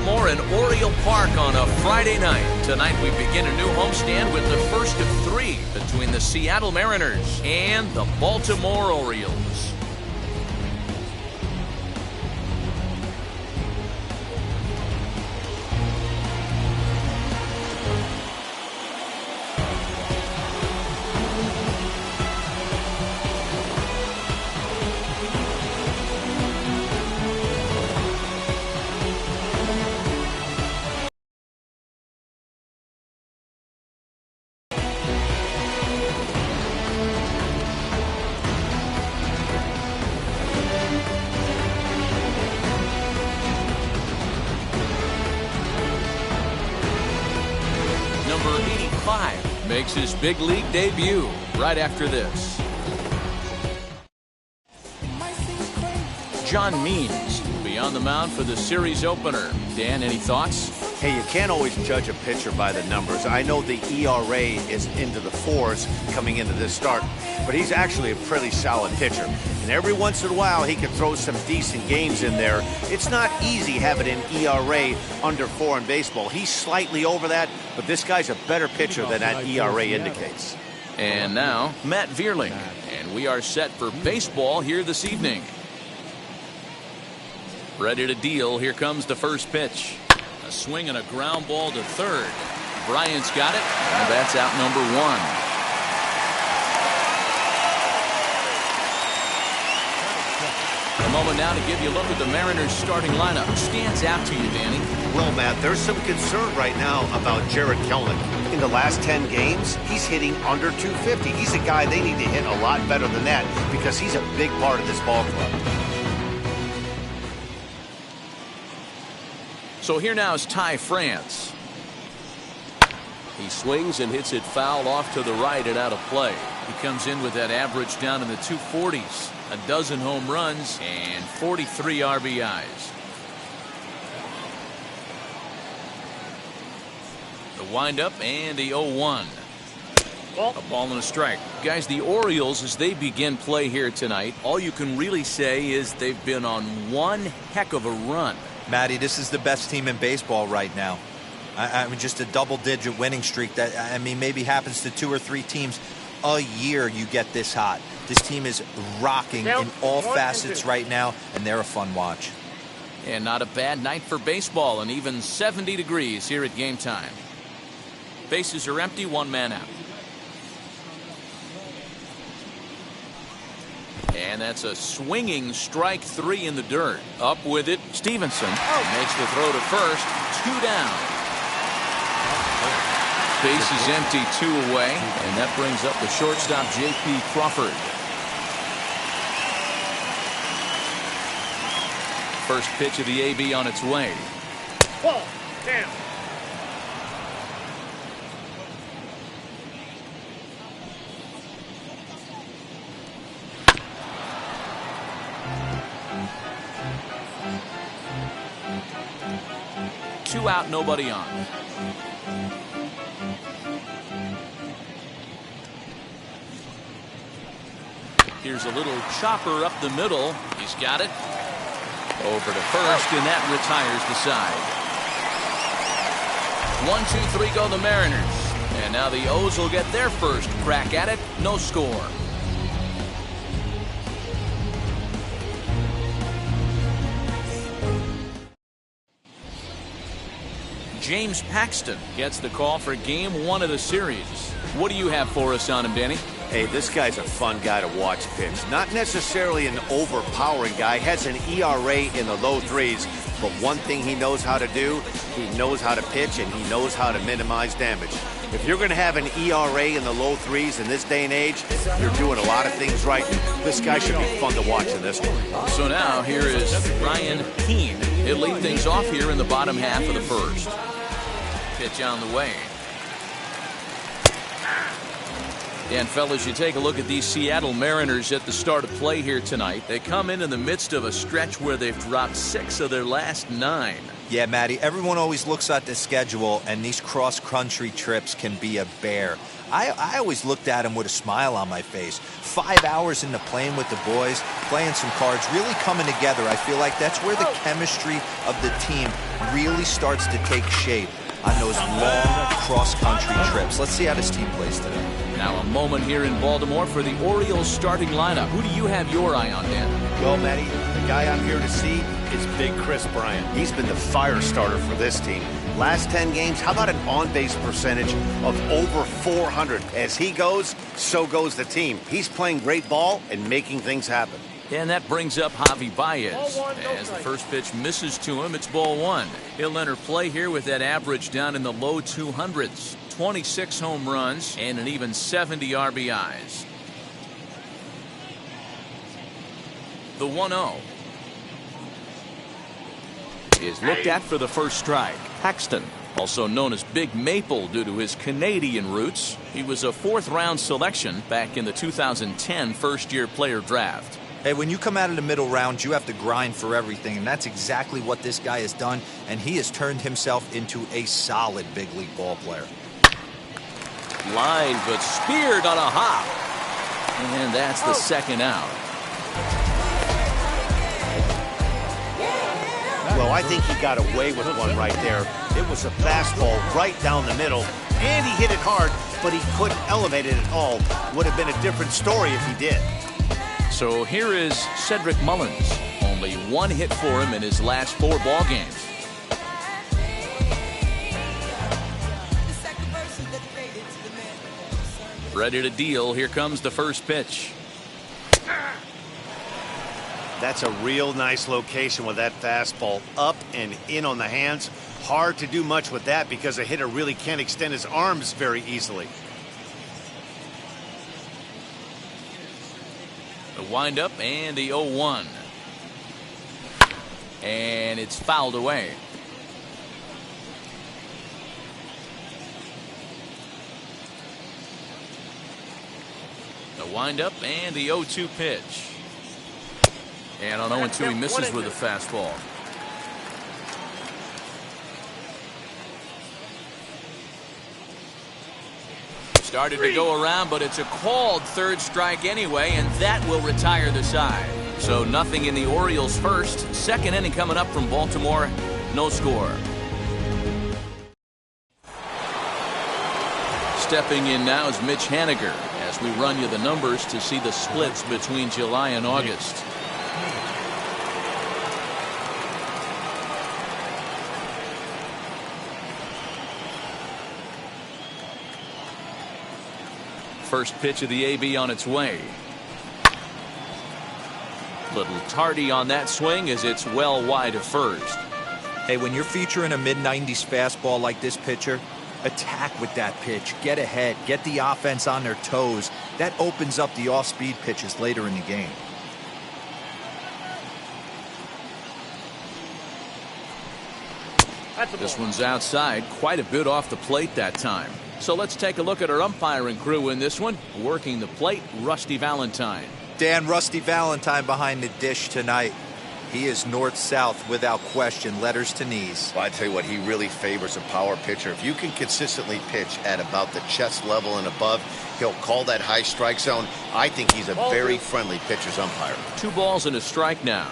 Baltimore and Oriole Park on a Friday night. Tonight we begin a new homestand with the first of three between the Seattle Mariners and the Baltimore Orioles. Number 85 makes his big league debut right after this. John Means will be on the mound for the series opener. Dan, any thoughts? Hey, you can't always judge a pitcher by the numbers. I know the ERA is into the 4s coming into this start, but he's actually a pretty solid pitcher. And every once in a while, he can throw some decent games in there. It's not easy having an ERA under 4 in baseball. He's slightly over that, but this guy's a better pitcher than that ERA indicates. And now, Matt Vierling. And we are set for baseball here this evening. Ready to deal. Here comes the first pitch. A swing and a ground ball to third. Bryant's got it, and that's out number 1. A moment now to give you a look at the Mariners starting lineup. Who stands out to you, Danny? Well, Matt, there's some concern right now about Jared Kelnick. In the last 10 games, he's hitting under 250. He's a guy they need to hit a lot better than that because he's a big part of this ball club. So here now is Ty France. He swings and hits it foul off to the right and out of play. He comes in with that average down in the 240s. A dozen home runs and 43 RBIs. The windup and the 0-1. A ball and a strike. Guys, the Orioles, as they begin play here tonight, all you can really say is they've been on one heck of a run. Matty, this is the best team in baseball right now. I mean, just a double-digit winning streak that, I mean, maybe happens to 2 or 3 teams a year you get this hot. This team is rocking in all facets right now, and they're a fun watch. And not a bad night for baseball, and even 70 degrees here at game time. Bases are empty, 1 man out. And that's a swinging strike 3 in the dirt. Up with it, Stevenson makes the throw to first. 2 down. Base is empty, 2 away, and that brings up the shortstop, J.P. Crawford. First pitch of the AB on its way. Ball down. Two out, nobody on. Here's a little chopper up the middle. He's got it. Over to first, and that retires the side. 1, 2, 3 go the Mariners. And now the O's will get their first crack at it. No score. James Paxton gets the call for game 1 of the series. What do you have for us on him, Danny? Hey, this guy's a fun guy to watch pitch. Not necessarily an overpowering guy. Has an ERA in the low 3s. But one thing he knows how to do, he knows how to pitch, and he knows how to minimize damage. If you're going to have an ERA in the low 3s in this day and age, you're doing a lot of things right. This guy should be fun to watch in this one. So now here is Ryan Keene. He'll lead things off here in the bottom half of the first. Pitch on the way. And fellas, you take a look at these Seattle Mariners at the start of play here tonight. They come in the midst of a stretch where they've dropped 6 of their last 9. Yeah, Matty, everyone always looks at the schedule, and these cross-country trips can be a bear. I always looked at them with a smile on my face. 5 hours into playing with the boys, playing some cards, really coming together. I feel like that's where the chemistry of the team really starts to take shape on those long cross-country trips. Let's see how this team plays today. Now a moment here in Baltimore for the Orioles starting lineup. Who do you have your eye on, Dan? Well, Matty, the guy I'm here to see is Big Chris Bryant. He's been the fire starter for this team. Last 10 games, how about an on-base percentage of over 400? As he goes, so goes the team. He's playing great ball and making things happen. And that brings up Javi Baez. As the first pitch misses to him, it's ball 1. He'll enter play here with that average down in the low 200s. 26 home runs and an even 70 RBIs. The 1-0 is looked at for the first strike. Paxton, also known as Big Maple due to his Canadian roots. He was a 4th-round selection back in the 2010 first-year player draft. Hey, when you come out of the middle round, you have to grind for everything, and that's exactly what this guy has done, and he has turned himself into a solid big league ball player. Line, but speared on a hop. And that's the second out. Well, I think he got away with one right there. It was a fastball right down the middle, and he hit it hard, but he couldn't elevate it at all. Would have been a different story if he did. So here is Cedric Mullins. Only 1 hit for him in his last 4 ball games. Ready to deal. Here comes the first pitch. That's a real nice location with that fastball up and in on the hands. Hard to do much with that because a hitter really can't extend his arms very easily. The windup and the 0-1. And it's fouled away. The windup and the 0-2 pitch. And on 0-2 he misses with a fastball. Started to go around, but it's a called 3rd strike anyway, and that will retire the side. So nothing in the Orioles' first. 2nd inning coming up from Baltimore. No score. Stepping in now is Mitch Haniger as we run you the numbers to see the splits between July and August. First pitch of the AB on its way. Little tardy on that swing as it's well wide of first. Hey, when you're featuring a mid-90s fastball like this pitcher, attack with that pitch. Get ahead. Get the offense on their toes. That opens up the off-speed pitches later in the game. This one's outside, quite a bit off the plate that time. So let's take a look at our umpiring crew in this one. Working the plate, Rusty Valentine. Dan, Rusty Valentine behind the dish tonight. He is north-south without question, letters to knees. Well, I tell you what, he really favors a power pitcher. If you can consistently pitch at about the chest level and above, he'll call that high strike zone. I think he's a very friendly pitcher's umpire. 2 balls and a strike now.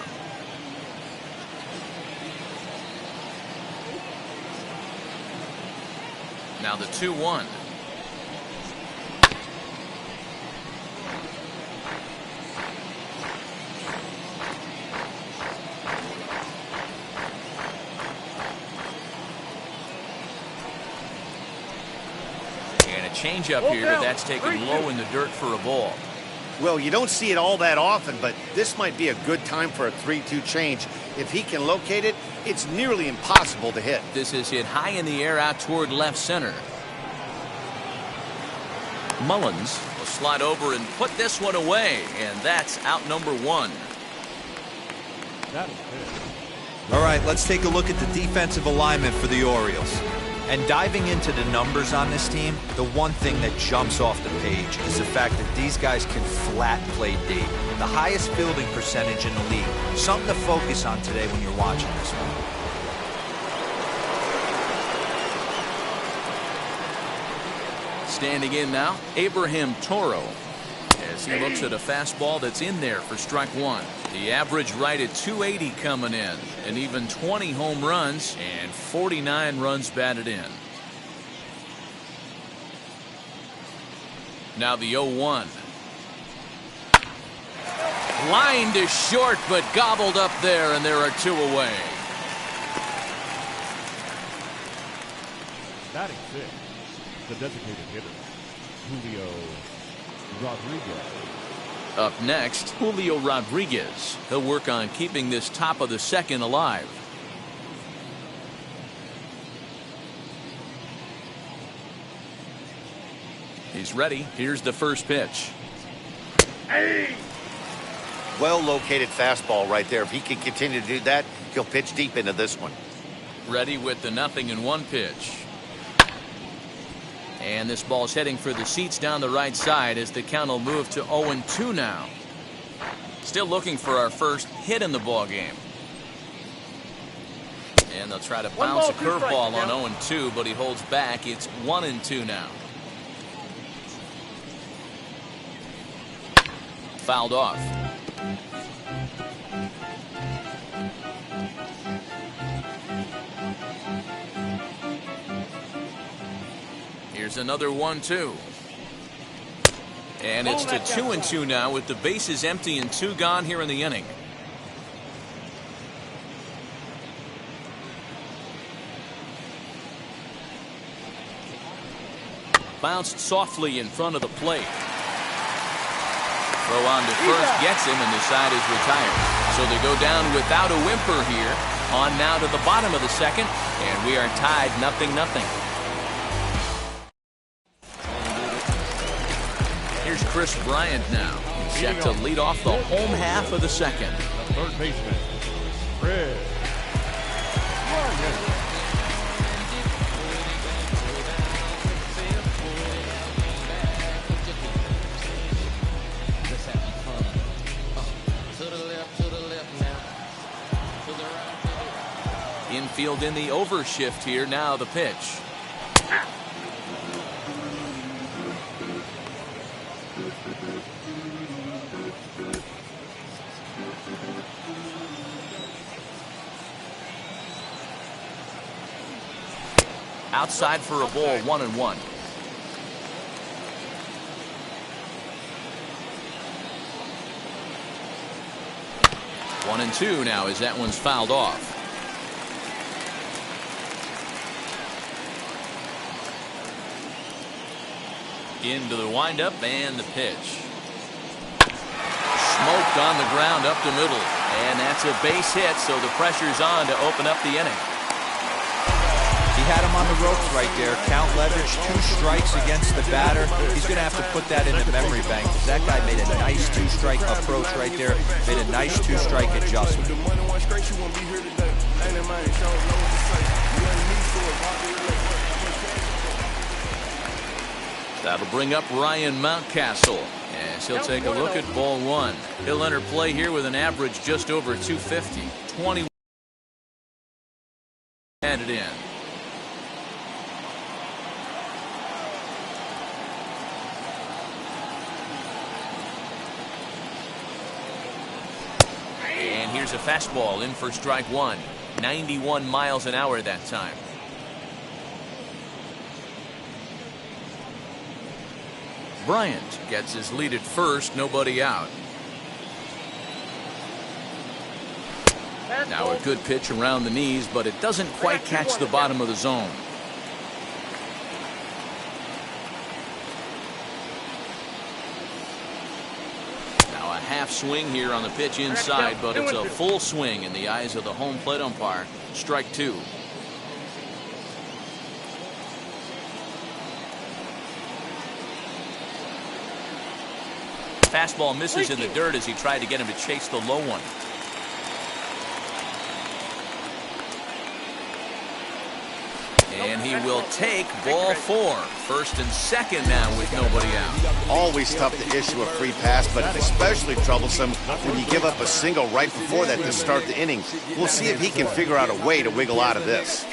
Now the 2-1. And a changeup here, but that's taken low in the dirt for a ball. Well, you don't see it all that often, but this might be a good time for a 3-2 change. If he can locate it, it's nearly impossible to hit. This is hit high in the air out toward left center. Mullins will slide over and put this one away, and that's out number 1. All right, let's take a look at the defensive alignment for the Orioles. And diving into the numbers on this team, the one thing that jumps off the page is the fact that these guys can flat play deep. The highest fielding percentage in the league. Something to focus on today when you're watching this one. Standing in now, Abraham Toro, as he looks at a fastball that's in there for strike one. The average right at 280 coming in, and even 20 home runs and 49 runs batted in. Now the 0-1. Line to short, but gobbled up there, and there are two away. Batting six, the designated hitter, Julio Rodriguez. Up next, Julio Rodriguez. He'll work on keeping this top of the second alive. He's ready. Here's the first pitch. Hey! Well-located fastball right there. If he can continue to do that, he'll pitch deep into this one. Ready with the 0-1 pitch. And this ball's heading for the seats down the right side as the count will move to 0-2 now. Still looking for our first hit in the ball game. And they'll try to bounce a curveball on 0-2, but he holds back. It's 1-2 now. Fouled off. Here's another 1-2. And it's to 2-2 now with the bases empty and 2 gone here in the inning. Bounced softly in front of the plate. Throw on to first gets him, and the side is retired. So they go down without a whimper here. On now to the bottom of the second, and we are tied 0-0. Here's Chris Bryant now, set to lead off the home half of the second. The third baseman, Chris Bryant. Infield in the overshift here. Now the pitch. Outside for a ball, 1-1. One and two now as that one's fouled off. Into the windup and the pitch. Smoked on the ground up the middle. And that's a base hit, so the pressure's on to open up the inning. He had him on the ropes right there. Count leverage, 2 strikes against the batter. He's going to have to put that in the memory bank because that guy made a nice 2-strike approach right there. Made a nice 2-strike adjustment. That'll bring up Ryan Mountcastle as he'll take a look at ball one. He'll enter play here with an average just over 250. 21 added in. And here's a fastball in for strike one. 91 miles an hour that time. Bryant gets his lead at first, nobody out. Now a good pitch around the knees, but it doesn't quite catch the bottom of the zone. Now a half swing here on the pitch inside, but it's a full swing in the eyes of the home plate umpire. Strike two. Fastball misses in the dirt as he tried to get him to chase the low one. And And he will take ball 4. First and second now with nobody out. Always tough to issue a free pass, but especially troublesome when you give up a single right before that to start the inning. We'll see if he can figure out a way to wiggle out of this.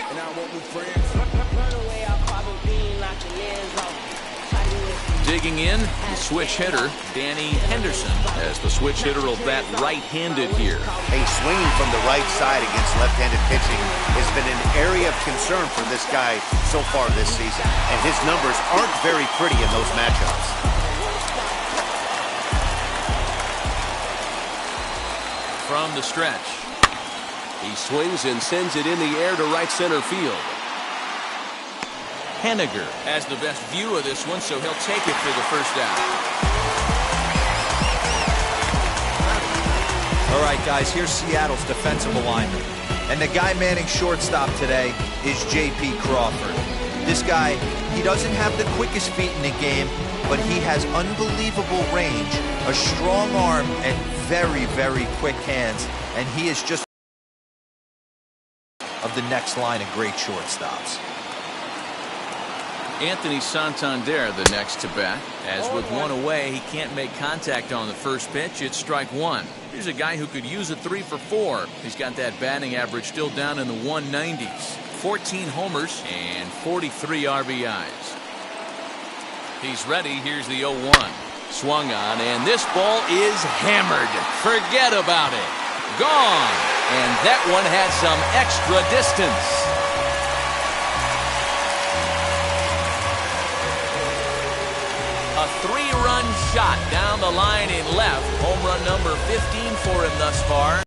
Digging in, the switch hitter, Danny Henderson, as the switch hitter will bat right-handed here. Hey, swinging from the right side against left-handed pitching has been an area of concern for this guy so far this season, and his numbers aren't very pretty in those matchups. From the stretch, he swings and sends it in the air to right center field. Henniger has the best view of this one, so he'll take it for the first out. All right, guys, here's Seattle's defensive alignment. And the guy manning shortstop today is J.P. Crawford. This guy, he doesn't have the quickest feet in the game, but he has unbelievable range, a strong arm, and very, very quick hands. And he is just of the next line of great shortstops. Anthony Santander the next to bat. As with one away, he can't make contact on the first pitch. It's strike 1. Here's a guy who could use a 3 for 4. He's got that batting average still down in the 190s. 14 homers and 43 RBIs. He's ready. Here's the 0-1. Swung on, and this ball is hammered. Forget about it. Gone. And that one had some extra distance. A 3-run shot down the line in left. Home run number 15 for him thus far.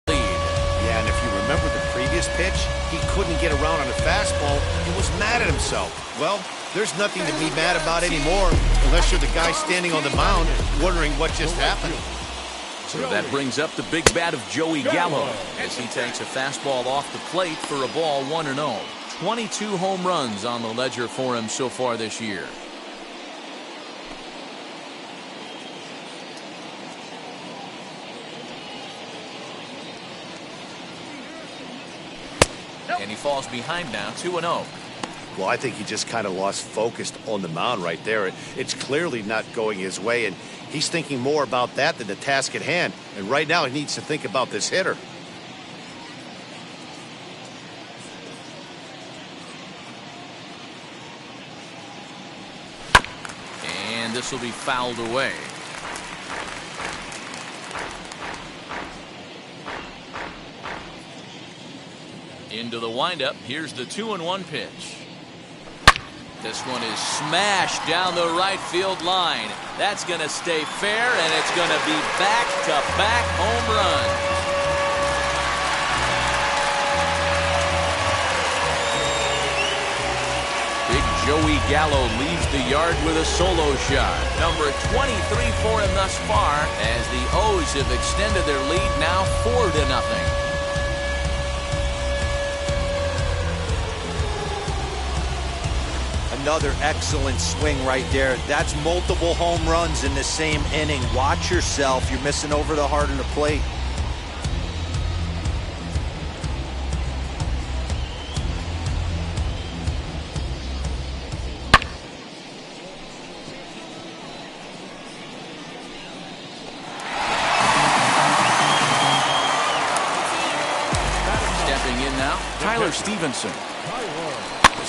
Yeah, and if you remember the previous pitch, he couldn't get around on a fastball and was mad at himself. Well, there's nothing to be mad about anymore unless you're the guy standing on the mound wondering what just happened. So that brings up the big bat of Joey Gallo as he takes a fastball off the plate for a ball 1-0. 22 home runs on the ledger for him so far this year. And he falls behind now, 2-0. Well, I think he just kind of lost focus on the mound right there. It's clearly not going his way, and he's thinking more about that than the task at hand. And right now he needs to think about this hitter. And this will be fouled away. Into the windup. Here's the 2-1 pitch. This one is smashed down the right field line. That's going to stay fair, and it's going to be back-to-back home runs. Big Joey Gallo leaves the yard with a solo shot. Number 23 for him thus far, as the O's have extended their lead now 4-0. Another excellent swing right there. That's multiple home runs in the same inning. Watch yourself. You're missing over the heart of the plate. Stepping in now, Tyler Stevenson.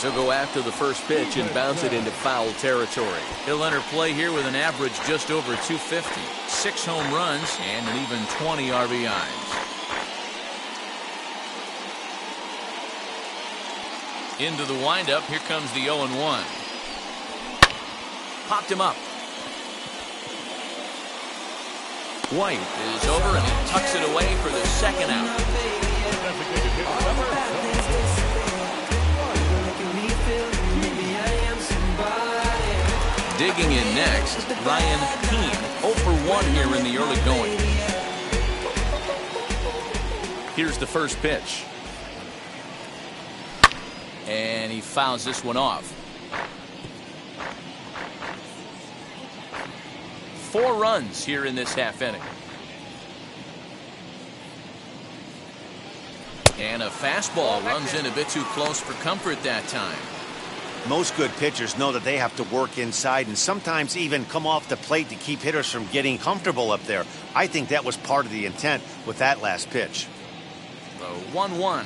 He'll go after the first pitch and bounce it into foul territory. He'll enter play here with an average just over 250, 6 home runs, and an even 20 RBIs. Into the windup, here comes the 0-1. Popped him up. White is over and he tucks it away for the second out. Digging in next, Ryan Keane, 0 for 1 here in the early going. Here's the first pitch. And he fouls this one off. 4 runs here in this half inning. And a fastball runs in a bit too close for comfort that time. Most good pitchers know that they have to work inside and sometimes even come off the plate to keep hitters from getting comfortable up there. I think that was part of the intent with that last pitch. The 1-1.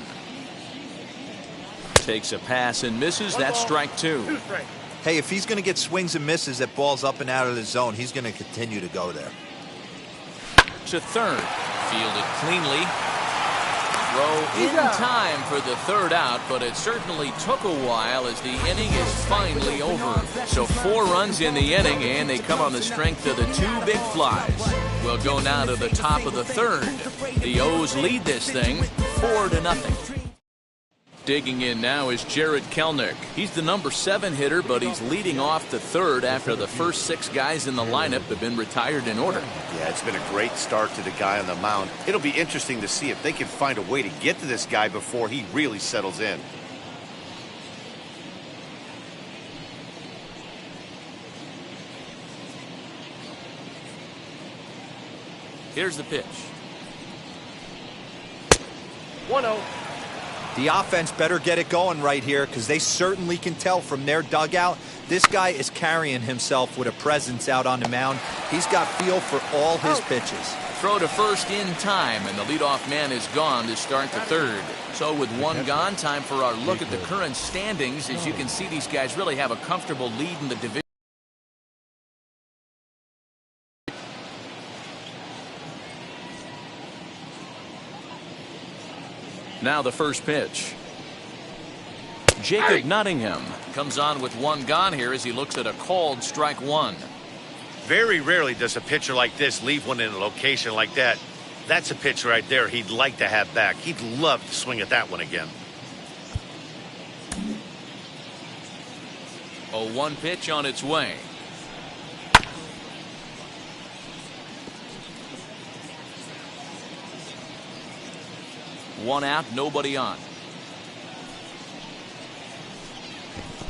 Takes a pass and misses. That's strike two. Hey, if he's going to get swings and misses at balls up and out of the zone, he's going to continue to go there. To third. Fielded cleanly. Throw in time for the third out, but it certainly took a while as the inning is finally over. So 4 runs in the inning, and they come on the strength of the 2 big flies. We'll go now to the top of the third. The O's lead this thing 4-0. Digging in now is Jared Kelenic. He's the number 7 hitter, but he's leading off the third after the first 6 guys in the lineup have been retired in order. Yeah, it's been a great start to the guy on the mound. It'll be interesting to see if they can find a way to get to this guy before he really settles in. Here's the pitch. 1-0. The offense better get it going right here because they certainly can tell from their dugout this guy is carrying himself with a presence out on the mound. He's got feel for all his pitches. Throw to first in time, and the leadoff man is gone to start the third. So with 1 gone, time for our look at the current standings. As you can see, these guys really have a comfortable lead in the division. Now the first pitch. Jacob Nottingham comes on with 1 gone here as he looks at a called strike 1. Very rarely does a pitcher like this leave one in a location like that. That's a pitch right there he'd like to have back. He'd love to swing at that one again. 0-1 pitch on its way. One out, nobody on.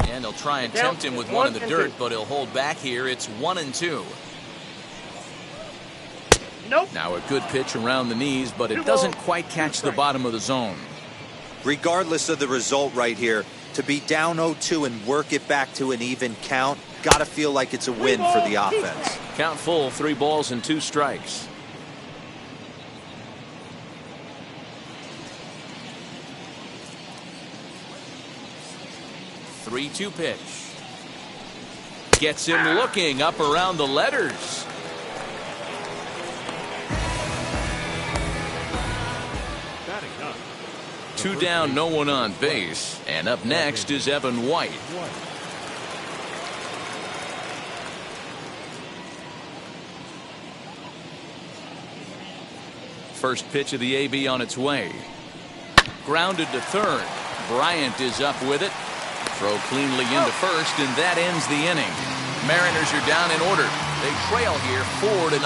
And they'll try and tempt him with one in the dirt, but he'll hold back here. It's 1-2. Nope. Now a good pitch around the knees, but it doesn't quite catch the bottom of the zone. Regardless of the result right here, to be down 0-2 and work it back to an even count, got to feel like it's a win for the offense. Count full, 3 balls and 2 strikes. Three-two pitch. Gets him looking up around the letters. Batting up. 2 down, no one on base. And up next is Evan White. First pitch of the AB on its way. Grounded to third. Bryant is up with it. Throw cleanly into first, and that ends the inning. Mariners are down in order. They trail here 4-0.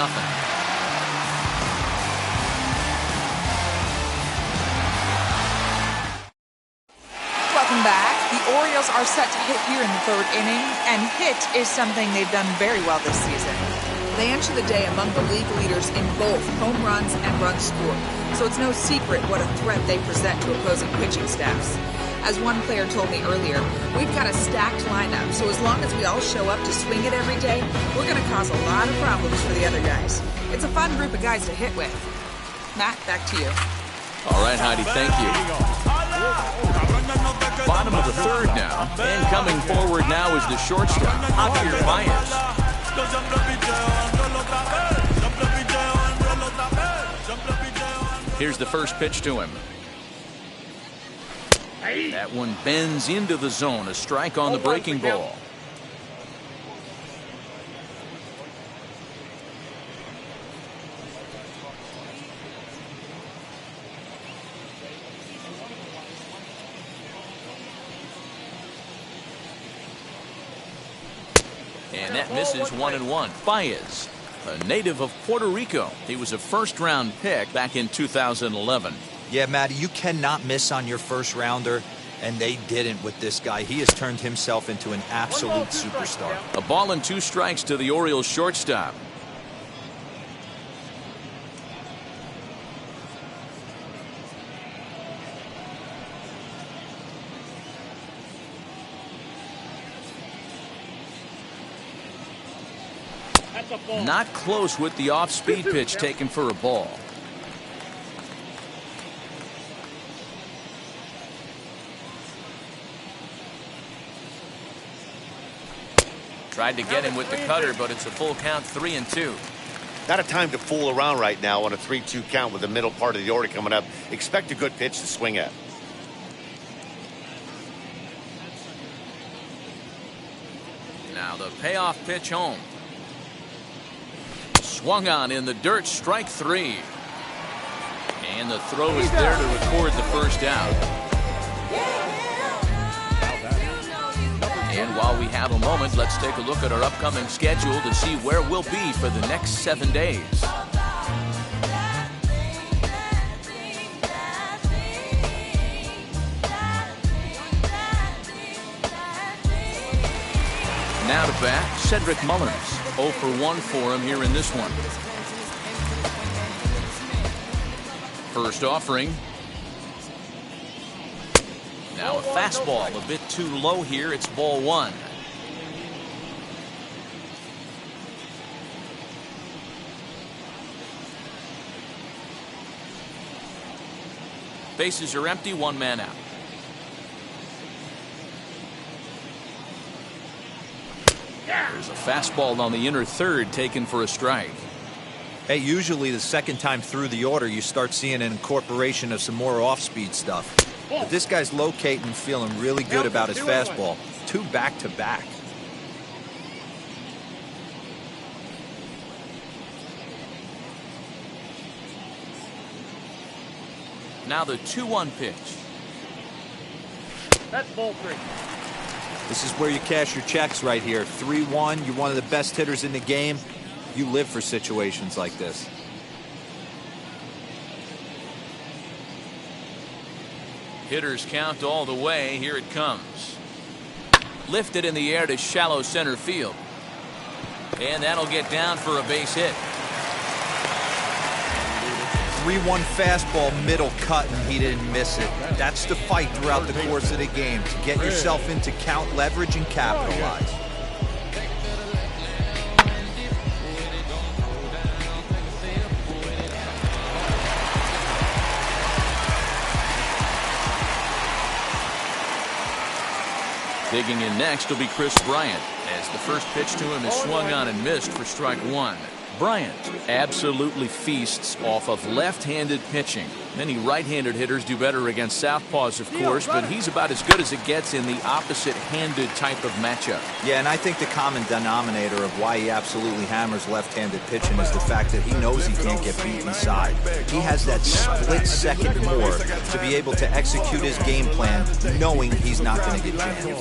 Welcome back. The Orioles are set to hit here in the 3rd inning, and hit is something they've done very well this season. They enter the day among the league leaders in both home runs and runs scored, so it's no secret what a threat they present to opposing pitching staffs. As one player told me earlier, we've got a stacked lineup, so as long as we all show up to swing it every day, we're going to cause a lot of problems for the other guys. It's a fun group of guys to hit with. Matt, back to you. All right, Heidi, thank you. Bottom of the 3rd now, and coming forward now is the shortstop, Javier Baez. Here's the first pitch to him. That one bends into the zone. A strike on the breaking ball. And that misses 1-1. Baez, a native of Puerto Rico. He was a 1st-round pick back in 2011. Yeah, Matty, you cannot miss on your 1st rounder, and they didn't with this guy. He has turned himself into an absolute superstar. A ball and 2 strikes to the Orioles shortstop. That's a ball. Not close with the off-speed pitch taken for a ball. Tried to get him with the cutter, but it's a full count, 3-2. Not a time to fool around right now on a 3-2 count with the middle part of the order coming up. Expect a good pitch to swing at. Now the payoff pitch home. Swung on in the dirt, strike 3. And the throw is there to record the first out. And while we have a moment, let's take a look at our upcoming schedule to see where we'll be for the next 7 days. Now to bat, Cedric Mullins. 0 for 1 for him here in this one. First offering. Now a fastball, a bit too low here. It's ball 1. Bases are empty, 1 man out. There's a fastball on the inner third taken for a strike. Hey, usually the second time through the order, you start seeing an incorporation of some more off-speed stuff. But this guy's locating and feeling really good about his fastball. 2 back-to-back. Now the 2-1 pitch. That's ball 3. This is where you cash your checks right here. 3-1, you're one of the best hitters in the game. You live for situations like this. Hitters count all the way. Here it comes. Lifted in the air to shallow center field. And that'll get down for a base hit. 3-1 fastball, middle cut, and he didn't miss it. That's the fight throughout the course of the game, to get yourself into count leverage and capitalize. Digging in next will be Chris Bryant, as the first pitch to him is swung on and missed for strike 1. Bryant absolutely feasts off of left-handed pitching. Many right-handed hitters do better against southpaws, of course, but he's about as good as it gets in the opposite-handed type of matchup. Yeah, and I think the common denominator of why he absolutely hammers left-handed pitching is the fact that he knows he can't get beat inside. He has that split second more to be able to execute his game plan, knowing he's not going to get jammed.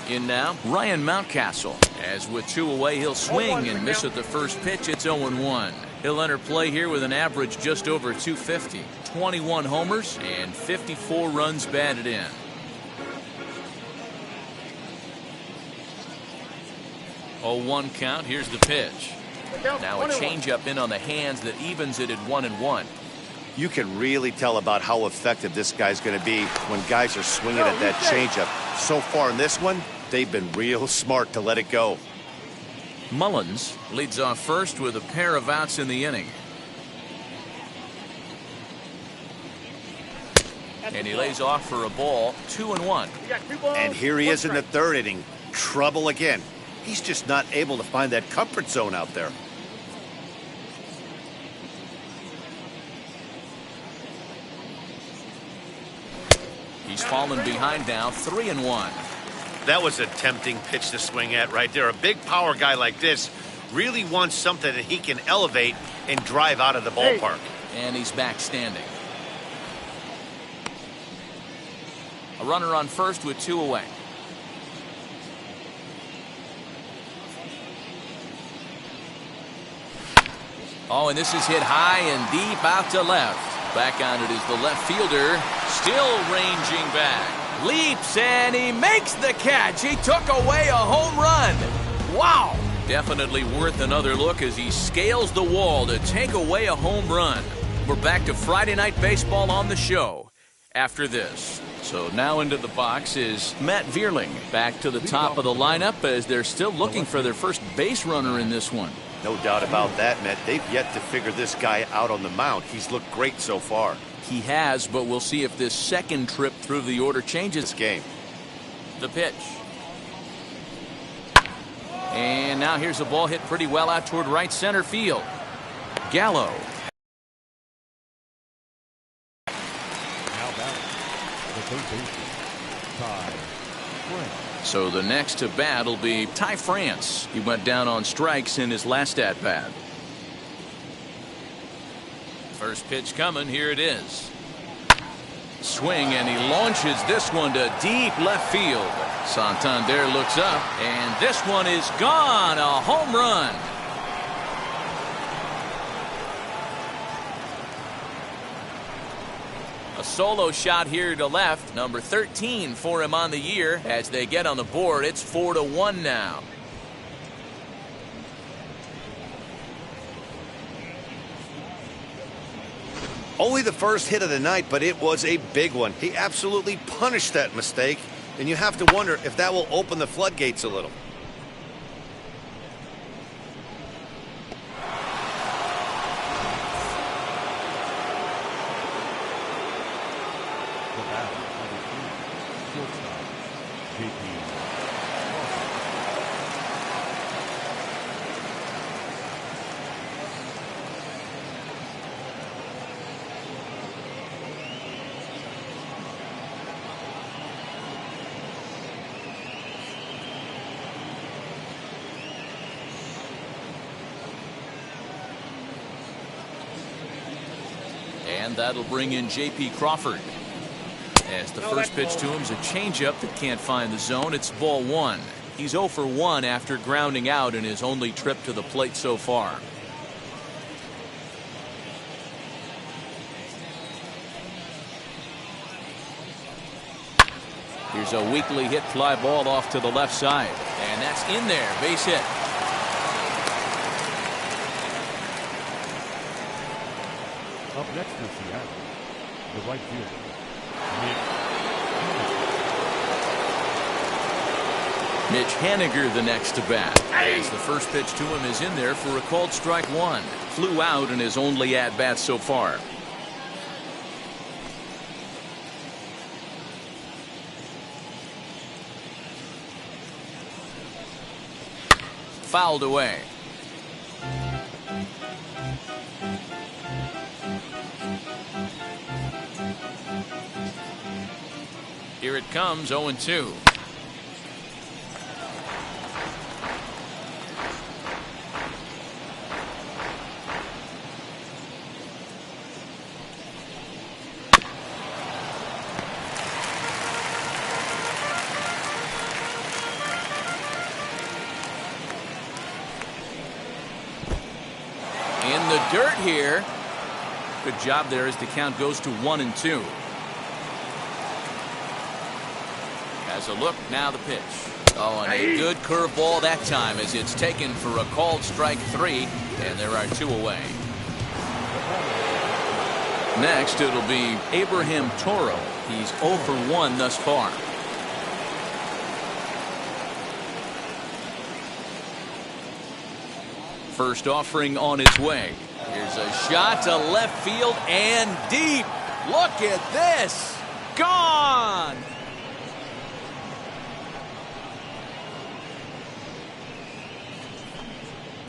In now, Ryan Mountcastle. As with 2 away, he'll swing and miss at the first pitch. It's 0-1. He'll enter play here with an average just over 250. 21 homers and 54 runs batted in. Oh, 1 count. Here's the pitch. Now a changeup in on the hands that evens it at 1-1. You can really tell about how effective this guy's going to be when guys are swinging at that changeup. So far in this one, they've been real smart to let it go. Mullins leads off first with a pair of outs in the inning. And he lays off for a ball, 2-1. And here he is in the 3rd inning. Trouble again. He's just not able to find that comfort zone out there. He's fallen behind now, 3-1. That was a tempting pitch to swing at right there. A big power guy like this really wants something that he can elevate and drive out of the ballpark. And he's back standing. A runner on first with 2 away. Oh, and this is hit high and deep out to left. Back on it is the left fielder, still ranging back. Leaps and he makes the catch. He took away a home run. Wow. Definitely worth another look as he scales the wall to take away a home run. We're back to Friday Night Baseball on the show after this. So now into the box is Matt Vierling. Back to the top of the lineup as they're still looking for their first base runner in this one. No doubt about that, Matt. They've yet to figure this guy out on the mound. He's looked great so far. He has, but we'll see if this second trip through the order changes This game. the pitch. And now here's a ball hit pretty well out toward right center field. Gallo. Now batting, the third baseman, Ty France. So the next to bat will be Ty France. He went down on strikes in his last at bat. First pitch coming. Here it is. Swing, and he launches this one to deep left field. Santander looks up, and this one is gone. A home run. A solo shot here to left. Number 13 for him on the year. As they get on the board, it's 4-1 now. Only the first hit of the night, but it was a big one. He absolutely punished that mistake, and you have to wonder if that will open the floodgates a little. The batter, number 3, shortstop, JP. And that'll bring in J.P. Crawford. As the first pitch to him is a changeup that can't find the zone. It's ball one. He's 0 for 1 after grounding out in his only trip to the plate so far. Here's a weakly hit fly ball off to the left side. And that's in there. Base hit. Up next for Seattle, the right fielder, Mitch Haniger the next to bat. As the first pitch to him is in there for a called strike one. Flew out in his only at bat so far. Fouled away. Here it comes, 0-2. In the dirt here. Good job there as the count goes to 1-2. As a look, now the pitch. Oh, and a good curveball that time as it's taken for a called strike 3, and there are 2 away. Next, it'll be Abraham Toro. He's 0 for 1 thus far. First offering on its way. Here's a shot to left field and deep. Look at this. Gone.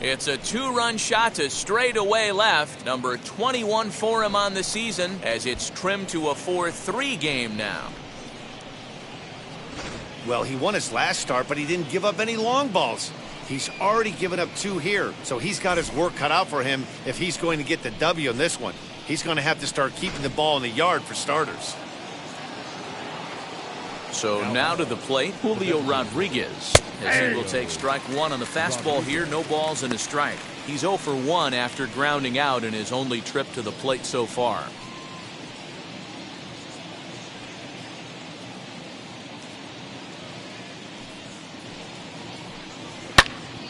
It's a 2-run shot to straightaway left. Number 21 for him on the season as it's trimmed to a 4-3 game now. Well, he won his last start, but he didn't give up any long balls. He's already given up 2 here, so he's got his work cut out for him if he's going to get the W in this one. He's going to have to start keeping the ball in the yard for starters. So now to the plate, Julio Rodriguez, as he will take strike 1 on the fastball here. No balls and a strike. He's 0 for 1 after grounding out in his only trip to the plate so far.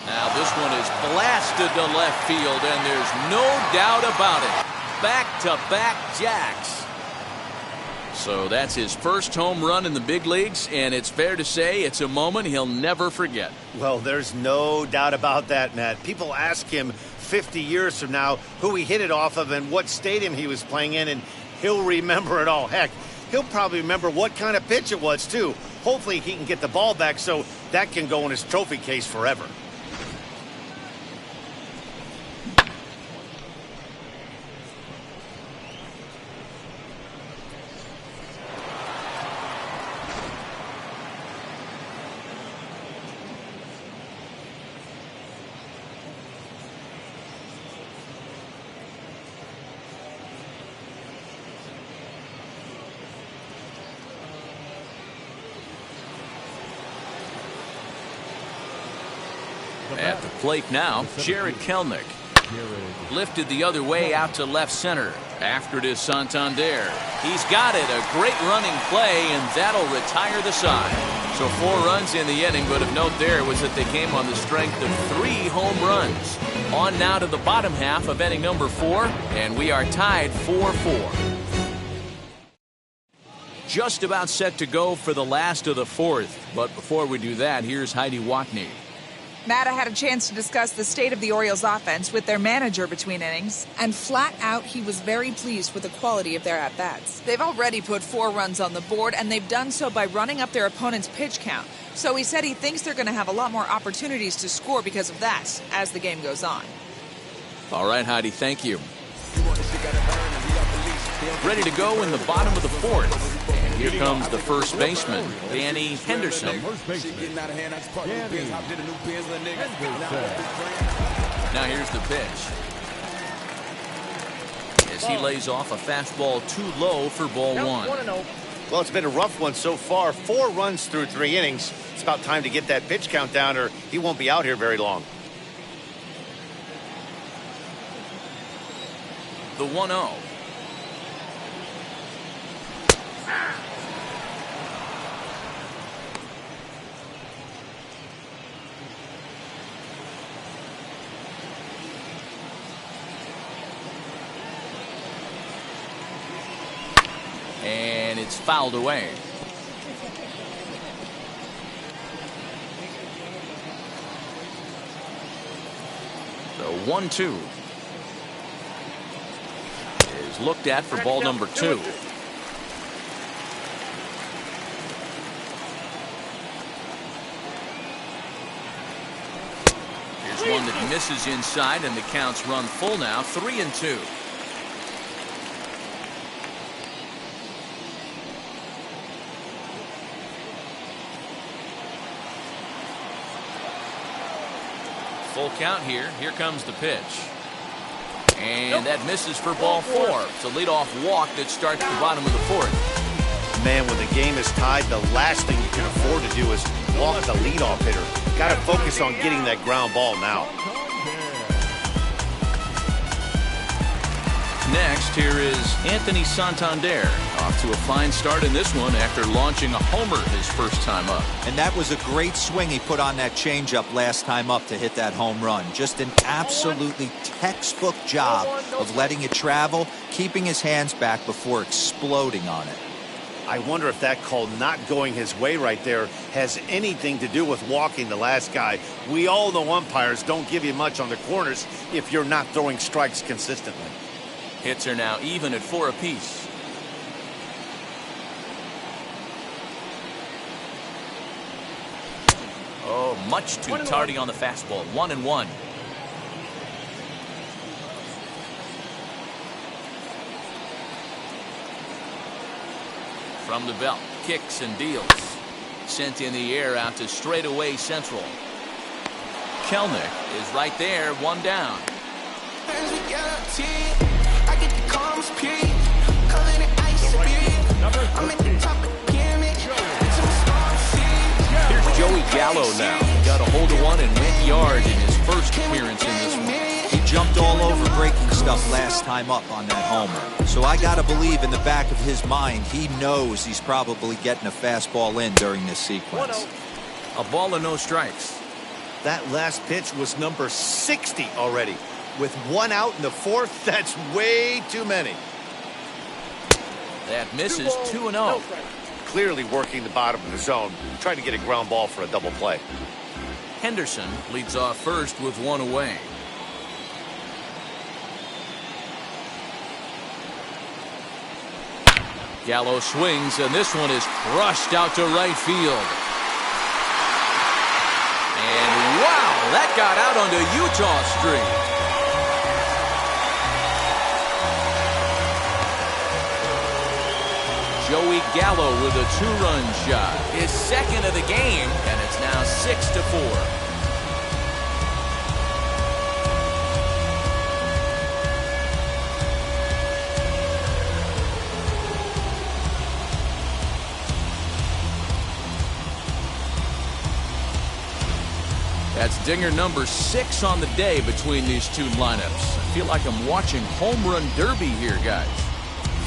Now this one is blasted to left field, and there's no doubt about it. back-to-back jacks. So that's his first home run in the big leagues, and it's fair to say it's a moment he'll never forget. Well, there's no doubt about that, Matt. People ask him 50 years from now who he hit it off of and what stadium he was playing in, and he'll remember it all. Heck, he'll probably remember what kind of pitch it was, too. Hopefully he can get the ball back so that can go in his trophy case forever. At the plate now, Jared Kelenic. Lifted the other way out to left center. After it is Santander. He's got it. A great running play, and that'll retire the side. So 4 runs in the inning, but of note there was that they came on the strength of 3 home runs. On now to the bottom half of inning number 4, and we are tied 4-4. Just about set to go for the last of the 4th. But before we do that, here's Heidi Watney. Matt, I had a chance to discuss the state of the Orioles offense with their manager between innings, and flat out he was very pleased with the quality of their at-bats. They've already put 4 runs on the board, and they've done so by running up their opponent's pitch count. So he said he thinks they're going to have a lot more opportunities to score because of that as the game goes on. All right, Heidi, thank you. Ready to go in the bottom of the 4th. And here comes the first baseman, Danny Henderson. Now here's the pitch. As he lays off a fastball too low for ball 1. Well, it's been a rough one so far. 4 runs through 3 innings. It's about time to get that pitch count down, or he won't be out here very long. The 1-0. And it's fouled away. The 1-2 is looked at for ball number 2. Here's one that misses inside, and the count's run full now, 3-2. Full count here. Here comes the pitch. And that misses for ball 4. It's a leadoff walk that starts the bottom of the 4th. Man, when the game is tied, the last thing you can afford to do is walk the leadoff hitter. Got to focus on getting that ground ball now. Next, here is Anthony Santander. Off to a fine start in this one after launching a homer his first time up. And that was a great swing he put on that changeup last time up to hit that home run. Just an absolutely textbook job of letting it travel, keeping his hands back before exploding on it. I wonder if that call not going his way right there has anything to do with walking the last guy. We all know umpires don't give you much on the corners if you're not throwing strikes consistently. Hits are now even at 4 apiece. Oh, much too tardy on the fastball. 1-1. From the belt, kicks and deals. Sent in the air out to straightaway central. Kelenic is right there, 1 down. Here's Joey Gallo now. Got a hold of one and went yard in his first appearance in this one. He jumped all over breaking stuff last time up on that homer. So I got to believe in the back of his mind, he knows he's probably getting a fastball in during this sequence. A ball and no strikes. That last pitch was number 60 already. With one out in the fourth, that's way too many. That misses 2-0. No strikes. Clearly working the bottom of the zone, trying to get a ground ball for a double play. Henderson leads off first with one away. Gallo swings, and this one is crushed out to right field. And wow, that got out onto Utah Street. Joey Gallo with a two-run shot. His second of the game, and it's now 6-4. That's dinger number 6 on the day between these two lineups. I feel like I'm watching home run derby here, guys.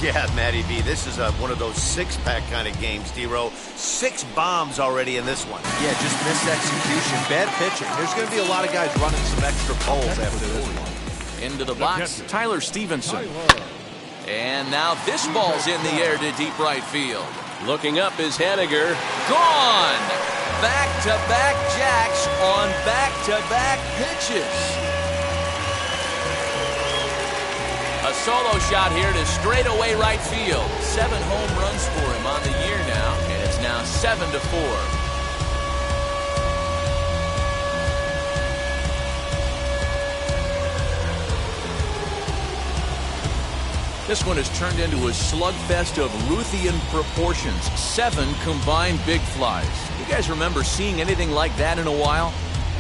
Yeah, Matty B, this is one of those six-pack kind of games, D-Row. 6 bombs already in this one. Yeah, just missed execution. Bad pitching. There's going to be a lot of guys running some extra poles after this one. Into the box, Tyler Stevenson. And now this ball's in the air to deep right field. Looking up is Henniger. Gone! Back-to-back jacks on back-to-back pitches. A solo shot here to straightaway right field. 7 home runs for him on the year now, and it's now 7-4. This one has turned into a slugfest of Ruthian proportions. 7 combined big flies. You guys remember seeing anything like that in a while?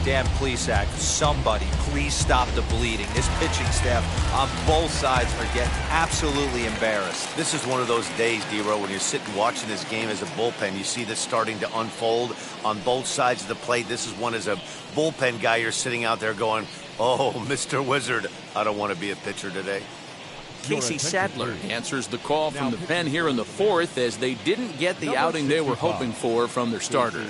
Dan Plesac, somebody please stop the bleeding. This pitching staff on both sides are getting absolutely embarrassed. This is one of those days, D-Row, when you're sitting watching this game as a bullpen. You see this starting to unfold on both sides of the plate. This is one as a bullpen guy, you're sitting out there going, oh, Mr. Wizard, I don't want to be a pitcher today. Casey Sadler answers the call from the pen here in the 4th as they didn't get the outing they were hoping for from their starter.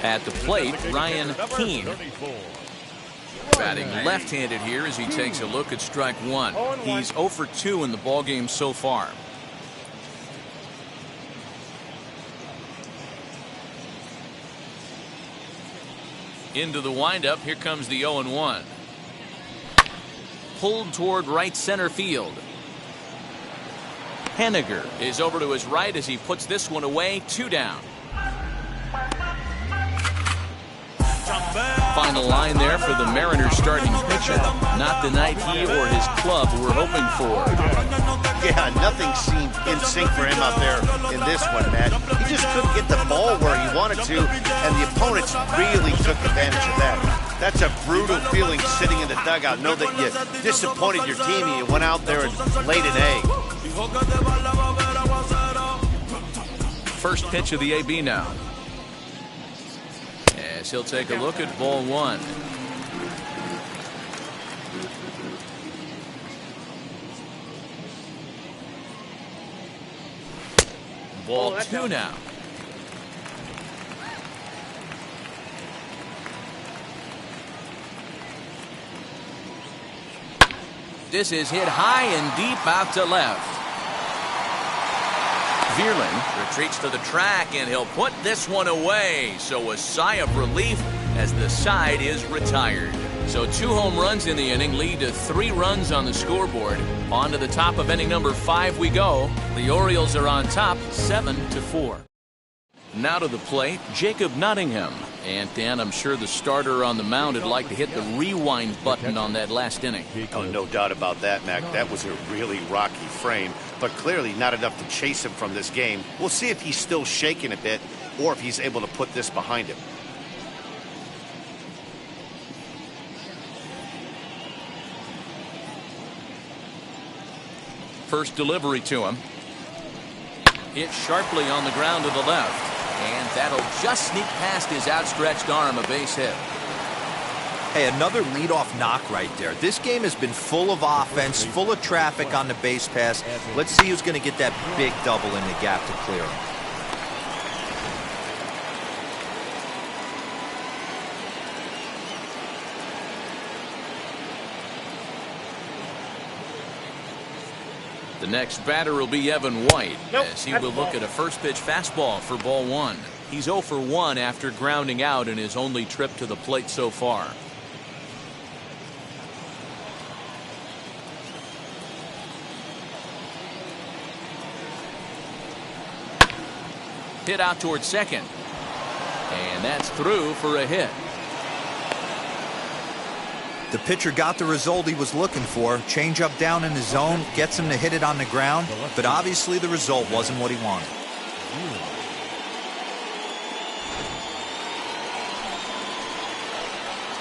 At the plate, Ryan Keene. Batting left-handed here as he takes a look at strike one. He's 0 for 2 in the ballgame so far. Into the windup, here comes the 0-1. Pulled toward right center field. Henniger is over to his right as he puts this one away, 2 down. Final line there for the Mariners starting pitcher. Not the night he or his club were hoping for. Yeah, nothing seemed in sync for him out there in this one, Matt. He just couldn't get the ball where he wanted to, and the opponents really took advantage of that. That's a brutal feeling sitting in the dugout. Know that you disappointed your team and you went out there and laid an egg. First pitch of the AB now. As he'll take a look at ball one. Ball two now. This is hit high and deep out to left. Vierling retreats to the track and he'll put this one away. So a sigh of relief as the side is retired. So 2 home runs in the inning lead to 3 runs on the scoreboard. On to the top of inning number 5 we go. The Orioles are on top 7-4. Now to the plate, Jacob Nottingham. And Dan, I'm sure the starter on the mound would like to hit the rewind button on that last inning. Oh, no doubt about that, Mac. That was a really rocky frame, but clearly not enough to chase him from this game. We'll see if he's still shaking a bit or if he's able to put this behind him. First delivery to him. Hit sharply on the ground to the left. And that'll just sneak past his outstretched arm, a base hit. Hey, another leadoff knock right there. This game has been full of offense, full of traffic on the base pass. Let's see who's going to get that big double in the gap to clear him. The next batter will be Evan White, as he will look at a first pitch fastball for ball one. He's 0 for 1 after grounding out in his only trip to the plate so far. Hit out towards second. And that's through for a hit. The pitcher got the result he was looking for. Change up down in the zone, gets him to hit it on the ground, but obviously the result wasn't what he wanted.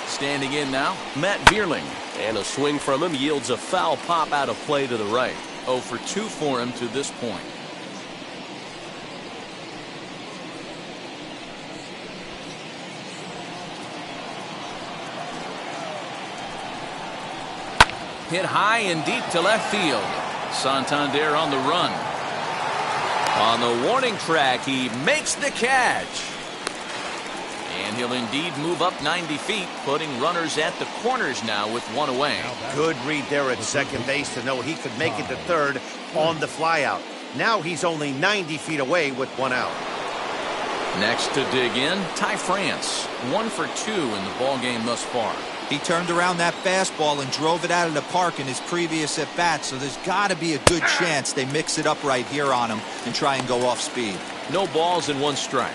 Standing in now, Matt Vierling. And a swing from him yields a foul pop out of play to the right. 0 for 2 for him to this point. Hit high and deep to left field. Santander on the run. On the warning track, he makes the catch. And he'll indeed move up 90 feet, putting runners at the corners now with 1 away. Good read there at second base to know he could make it to third on the flyout. Now he's only 90 feet away with 1 out. Next to dig in, Ty France. 1 for 2 in the ballgame thus far. He turned around that fastball and drove it out of the park in his previous at-bat, so there's got to be a good chance they mix it up right here on him and try and go off speed. No balls and 1 strike.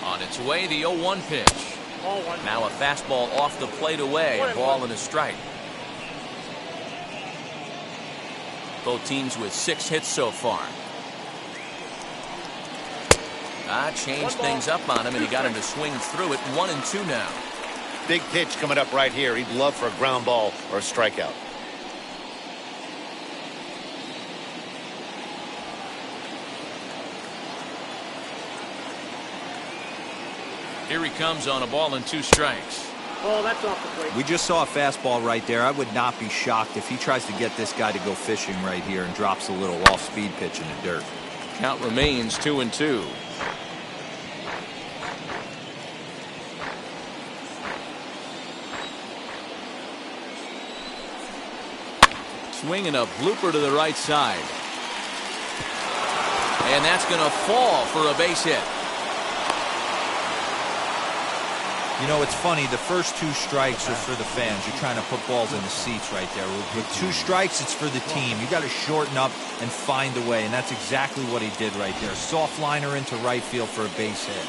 On its way, the 0-1 pitch. Now a fastball off the plate away, a ball and a strike. Both teams with 6 hits so far. Changed things up on him, and he got him to swing through it. 1-2 now. Big pitch coming up right here. He'd love for a ground ball or a strikeout. Here he comes on a ball and 2 strikes. Ball, that's off the plate. We just saw a fastball right there. I would not be shocked if he tries to get this guy to go fishing right here and drops a little off-speed pitch in the dirt. Count remains 2-2. Swinging a blooper to the right side. And that's going to fall for a base hit. You know, it's funny. The first 2 strikes are for the fans. You're trying to put balls in the seats right there. With 2 strikes, it's for the team. You got to shorten up and find a way, and that's exactly what he did right there. Soft liner into right field for a base hit.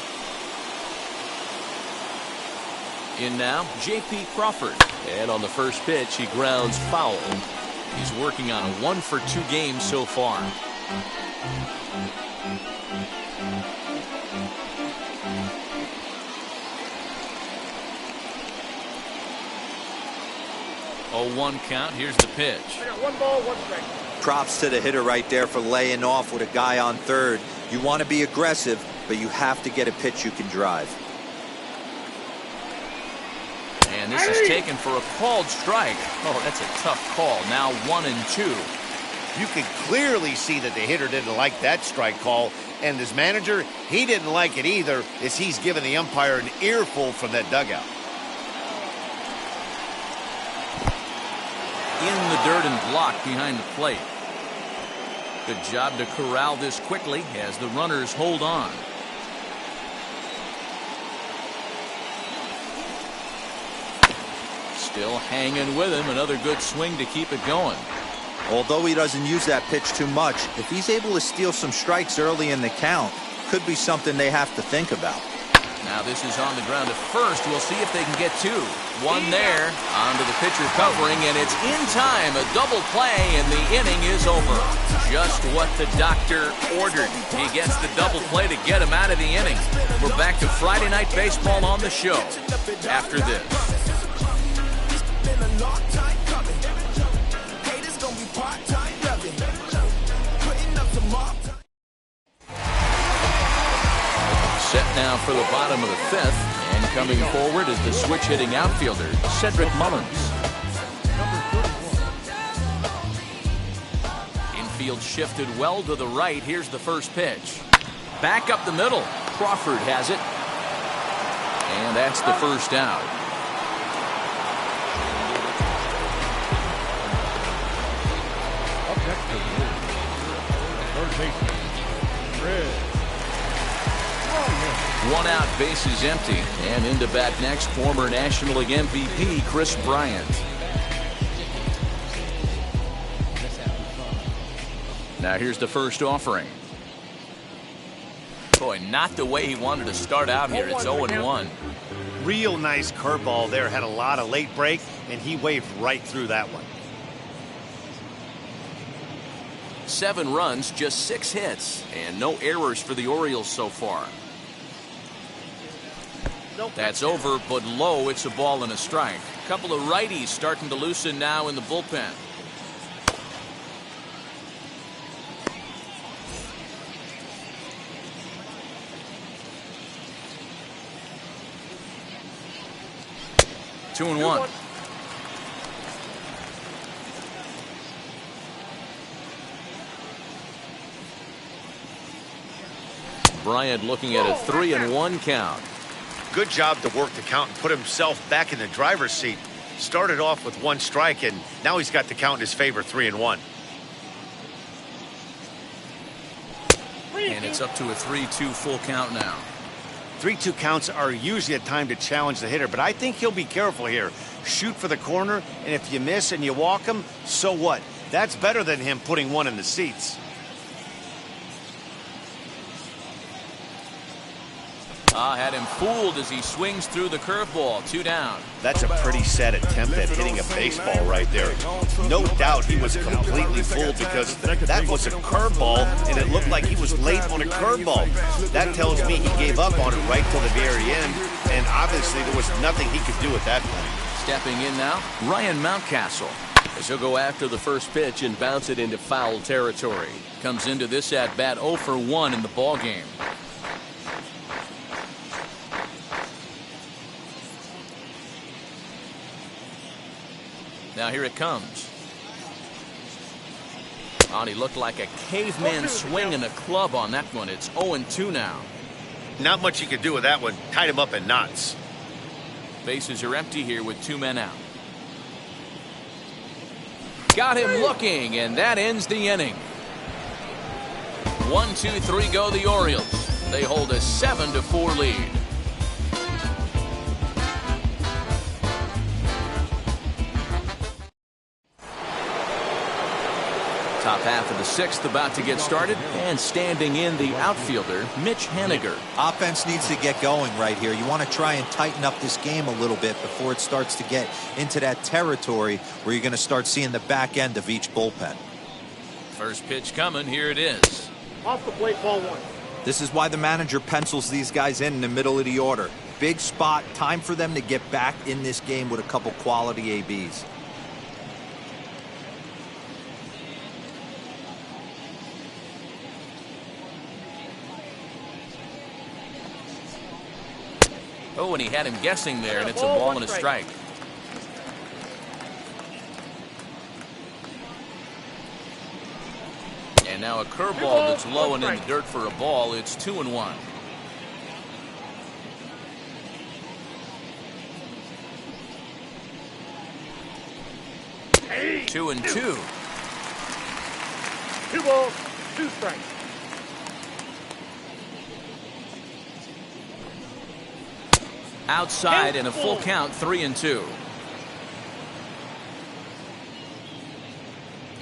In now, J.P. Crawford. And on the first pitch, he grounds foul. He's working on a 1-for-2 game so far. Oh, 1 count. Here's the pitch. I got 1 ball, 1 strike. Props to the hitter right there for laying off with a guy on third. You want to be aggressive, but you have to get a pitch you can drive. And this is taken for a called strike. Oh, that's a tough call. Now 1-2. You can clearly see that the hitter didn't like that strike call, and his manager, he didn't like it either, as he's given the umpire an earful from that dugout. In the dirt and blocked behind the plate. Good job to corral this quickly as the runners hold on. Still hanging with him. Another good swing to keep it going. Although he doesn't use that pitch too much, if he's able to steal some strikes early in the count, could be something they have to think about. Now this is on the ground at first. We'll see if they can get 2. 1 there. Onto the pitcher covering, and it's in time. A double play, and the inning is over. Just what the doctor ordered. He gets the double play to get him out of the inning. We're back to Friday Night Baseball on the show after this. Set now for the bottom of the 5th, and coming forward is the switch-hitting outfielder, Cedric Mullins. Infield shifted well to the right. Here's the first pitch. Back up the middle. Crawford has it. And that's the first out. Up next is third baseman, Red. 1 out, bases empty, and into bat next, former National League MVP Chris Bryant. Now here's the first offering. Boy, not the way he wanted to start out here. It's 0-1. Real nice curveball there. Had a lot of late break, and he waved right through that one. 7 runs, just 6 hits, and no errors for the Orioles so far. That's over, but low. It's a ball and a strike. A couple of righties starting to loosen now in the bullpen. Two and one. Bryant looking at a 3-1 count. Good job to work the count and put himself back in the driver's seat. Started off with 1 strike, and now he's got the count in his favor, 3-1. And it's up to a 3-2 full count now. 3-2 counts are usually a time to challenge the hitter, but I think he'll be careful here. Shoot for the corner, and if you miss and you walk him, so what? That's better than him putting 1 in the seats. Had him fooled as he swings through the curveball. 2 down. That's a pretty sad attempt at hitting a baseball right there. No doubt he was completely fooled because that was a curveball, and it looked like he was late on a curveball. That tells me he gave up on it right till the very end, and obviously there was nothing he could do at that point. Stepping in now, Ryan Mountcastle. As he'll go after the first pitch and bounce it into foul territory. Comes into this at-bat 0 for 1 in the ballgame. Now here it comes. Oh, and he looked like a caveman swinging a club on that one. It's 0-2 now. Not much you can do with that one. Tied him up in knots. Bases are empty here with 2 men out. Got him looking, and that ends the inning. 1, 2, 3 go the Orioles. They hold a 7-4 lead. Top half of the 6th about to get started, and standing in the outfielder, Mitch Haniger. Offense needs to get going right here. You want to try and tighten up this game a little bit before it starts to get into that territory where you're going to start seeing the back end of each bullpen. First pitch coming, here it is. Off the plate, ball 1. This is why the manager pencils these guys in the middle of the order. Big spot, time for them to get back in this game with a couple quality ABs. Oh, and he had him guessing there, and it's a ball and a strike. And now a curveball that's low and in the dirt for a ball. It's 2-1. Hey, 2-2. 2 balls, 2 strikes. Outside and a full count, 3-2.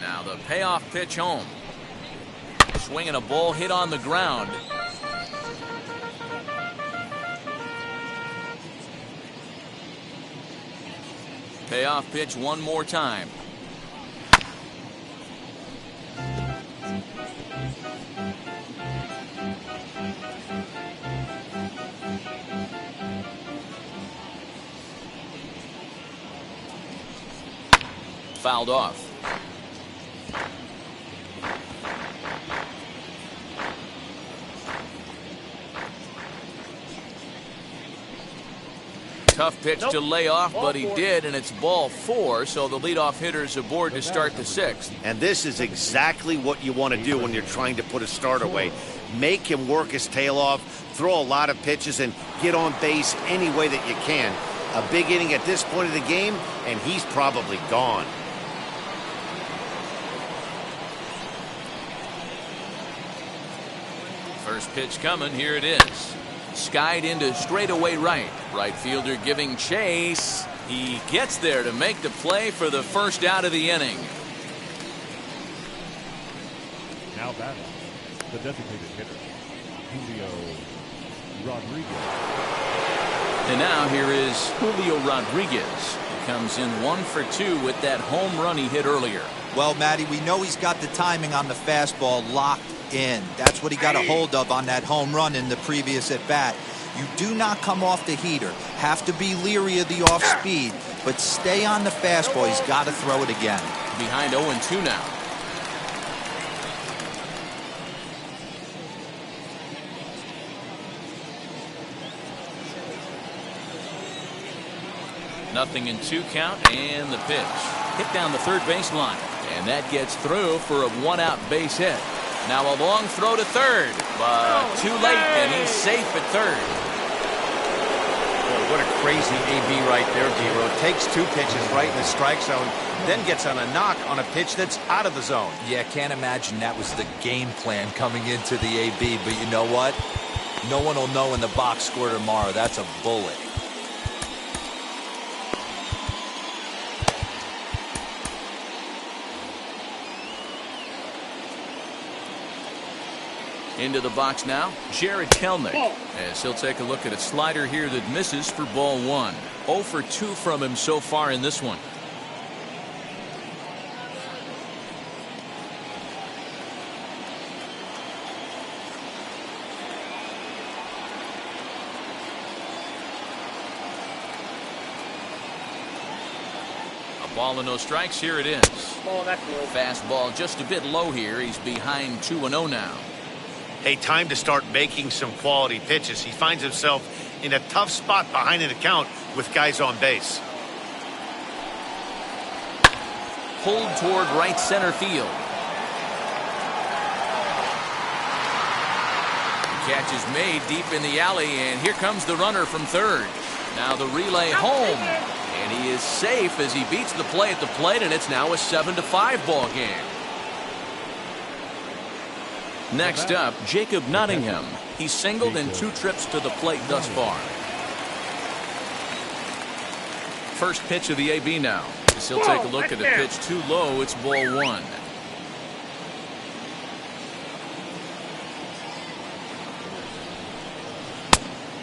Now the payoff pitch home. Swinging a ball hit on the ground. Payoff pitch one more time. Fouled off. Tough pitch to lay off, but he did, and it's ball 4, so the leadoff hitter's aboard to start the 6th. And this is exactly what you want to do when you're trying to put a start away. Make him work his tail off, throw a lot of pitches, and get on base any way that you can. A big inning at this point of the game, and he's probably gone. First pitch coming, here it is. Skied into straightaway right. Right fielder giving chase. He gets there to make the play for the first out of the inning. Now batting, the designated hitter, Julio Rodriguez. And now here is Julio Rodriguez. He comes in 1 for 2 with that home run he hit earlier. Well, Matty, we know he's got the timing on the fastball locked in. That's what he got a hold of on that home run in the previous at bat. You do not come off the heater. Have to be leery of the off speed, but stay on the fastball. He's got to throw it again. Behind 0-2 now. Nothing in 2 count, and the pitch. Hit down the third baseline, and that gets through for a 1-out base hit. Now a long throw to third, but too late, and he's safe at third. Boy, what a crazy AB right there, D-Row. Takes 2 pitches right in the strike zone, then gets on a knock on a pitch that's out of the zone. Yeah, can't imagine that was the game plan coming into the AB, but you know what? No one will know in the box score tomorrow. That's a bullet. Into the box now, Jared Kelnick, as he'll take a look at a slider here that misses for ball 1. 0 for 2 from him so far in this one. A ball and no strikes, here it is. Ball, that's low. Fastball just a bit low here. He's behind 2-0 now. Hey, time to start making some quality pitches. He finds himself in a tough spot behind an account with guys on base. pulled toward right center field. The catch is made deep in the alley, and here comes the runner from third. Now the relay home, and he is safe as he beats the play at the plate, and it's now a 7-5 ball game. Next up, Jacob Nottingham. He's singled in 2 trips to the plate thus far. First pitch of the AB now. As he'll take a look at the pitch too low. It's ball 1.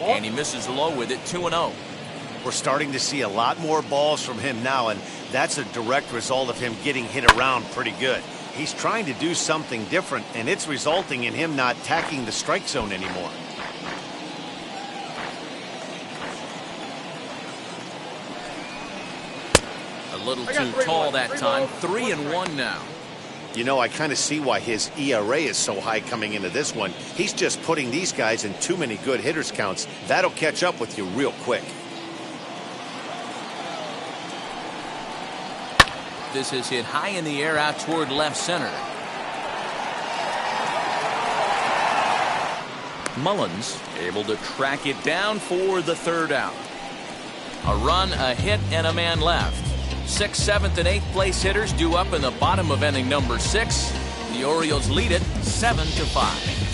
And he misses low with it, 2-0. We're starting to see a lot more balls from him now, and that's a direct result of him getting hit around pretty good. He's trying to do something different, and it's resulting in him not tacking the strike zone anymore. A little too tall that time. 3-1 now. You know, I kind of see why his ERA is so high coming into this one. He's just putting these guys in too many good hitters counts. That'll catch up with you real quick. This is hit high in the air out toward left center. Mullins able to track it down for the 3rd out. A run, a hit, and a man left. 6th, 7th, and 8th place hitters due up in the bottom of inning number 6. The Orioles lead it 7-5.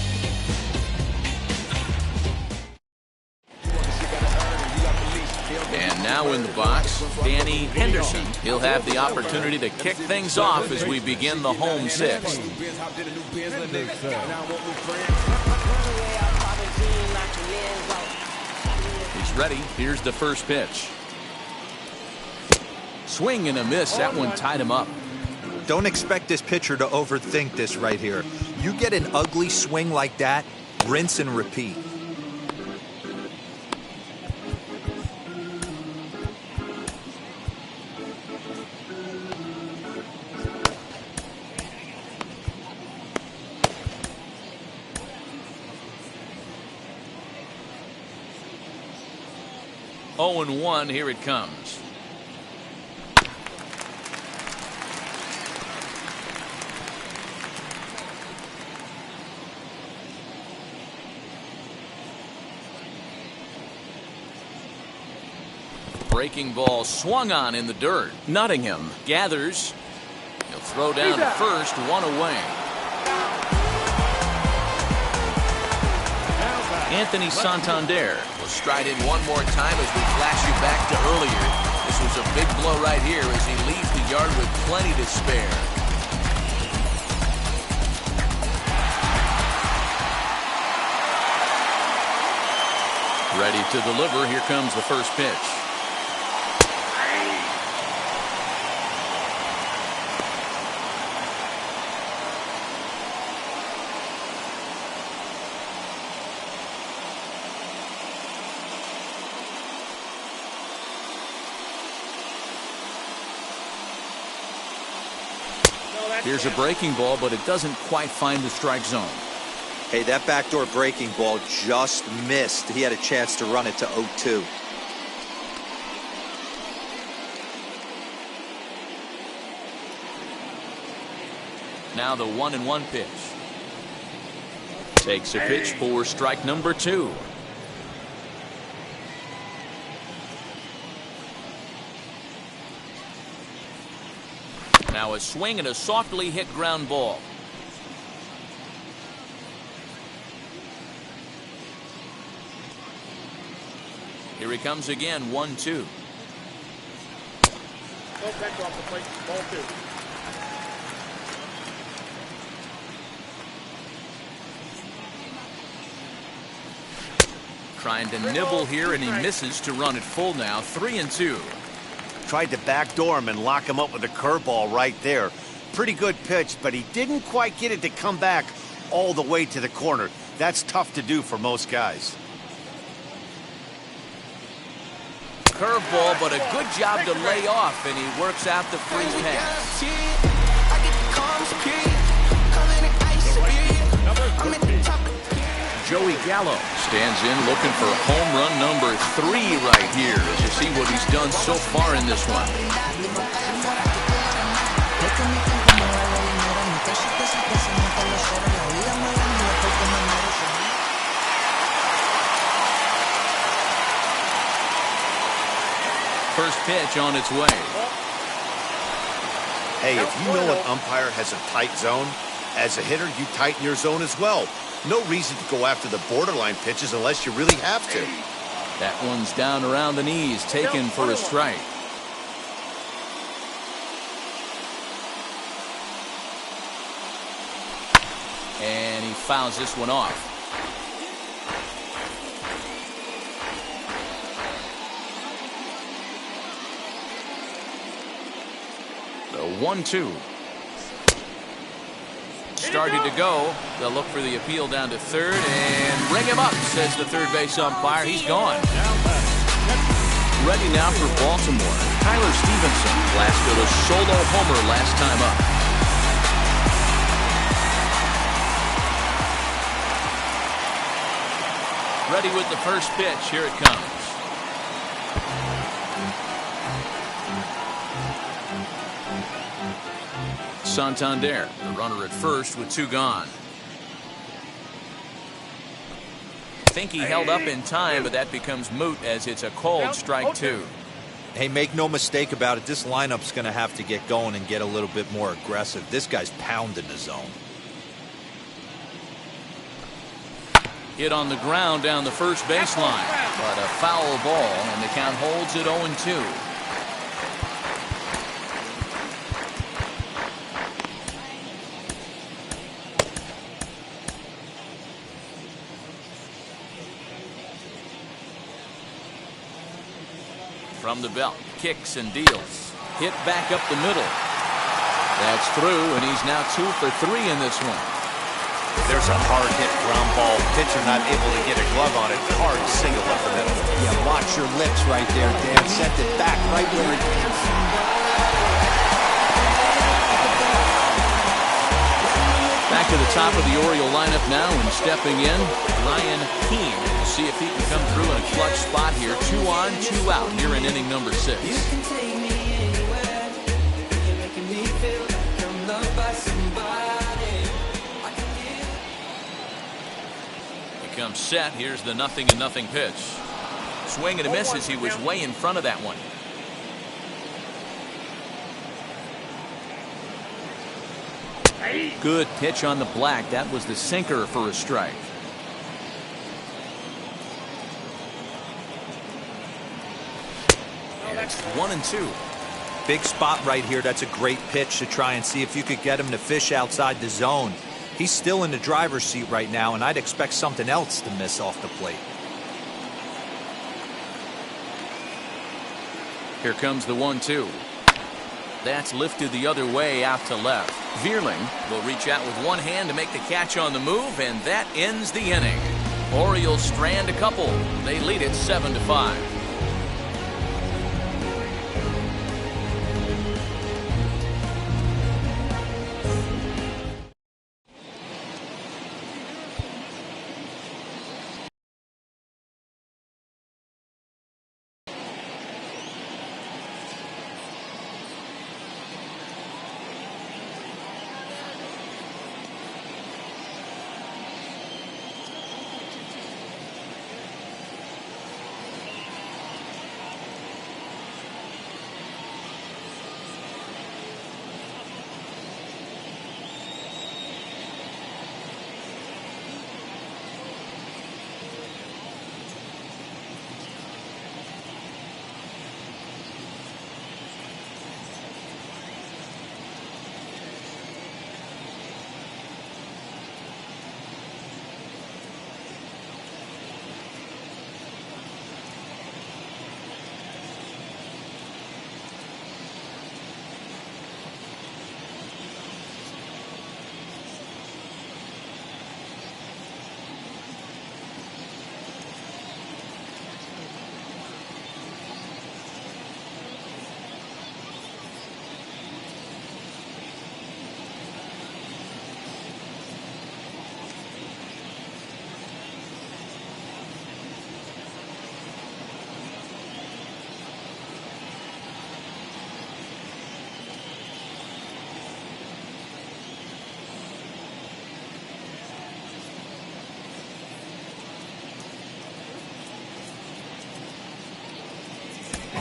And now in the box, Danny Henderson. He'll have the opportunity to kick things off as we begin the home 6th. He's ready. Here's the first pitch. Swing and a miss. That one tied him up. Don't expect this pitcher to overthink this right here. You get an ugly swing like that, rinse and repeat. Oh, 1, here it comes. Breaking ball swung on in the dirt. Nottingham gathers. He'll throw down to first, 1 away. Anthony Santander will stride in one more time as we flash you back to earlier. This was a big blow right here as he leaves the yard with plenty to spare. Ready to deliver. Here comes the first pitch. Here's a breaking ball, but it doesn't quite find the strike zone. Hey, that backdoor breaking ball just missed. He had a chance to run it to 0-2. Now the 1-1 pitch. Takes a pitch for strike number 2. Now a swing and a softly hit ground ball. Here he comes again, 1-2. Ball 2. Trying to nibble here, and he misses to run it full now, 3-2. Tried to backdoor him and lock him up with a curveball right there. Pretty good pitch, but he didn't quite get it to come back all the way to the corner. That's tough to do for most guys. Curveball, but a good job to lay off, and he works out the free pass. Joey Gallo stands in looking for home run number 3 right here as you see what he's done so far in this one. pitch on its way. Hey, if you know an umpire has a tight zone, as a hitter, you tighten your zone as well. No reason to go after the borderline pitches unless you really have to. That one's down around the knees, taken for a strike. And he fouls this one off. The 1-2. Started to go. They'll look for the appeal down to third and ring him up, says the third base umpire. He's gone. Ready now for Baltimore. Tyler Stevenson blasted a solo homer last time up. Ready with the first pitch. Here it comes. Santander, the runner at first with 2 gone. I think he held up in time, but that becomes moot as it's a called strike 2. Hey, make no mistake about it. This lineup's going to have to get going and get a little bit more aggressive. This guy's pounding the zone. Hit on the ground down the first baseline, but a foul ball, and the count holds at 0-2. From the belt, kicks and deals. Hit back up the middle. That's through, and he's now 2 for 3 in this one. There's a hard hit ground ball. Pitcher not able to get a glove on it. Hard single up the middle. Yeah, watch your lips right there, Dan. Sent it back right where it came from. Back to the top of the Oriole lineup now, and stepping in, Ryan Keane. We'll see if he can come through in a clutch spot here. 2 on, 2 out here in inning number 6. He comes set. Here's the 0-0 pitch. Swing and a miss as he was way in front of that one. Good pitch on the black. That was the sinker for a strike. And it's 1-2. Big spot right here. That's a great pitch to try and see if you could get him to fish outside the zone. He's still in the driver's seat right now, and I'd expect something else to miss off the plate. Here comes the 1-2. That's lifted the other way out to left. Vierling will reach out with one hand to make the catch on the move, and that ends the inning. Orioles strand a couple. They lead it 7-5.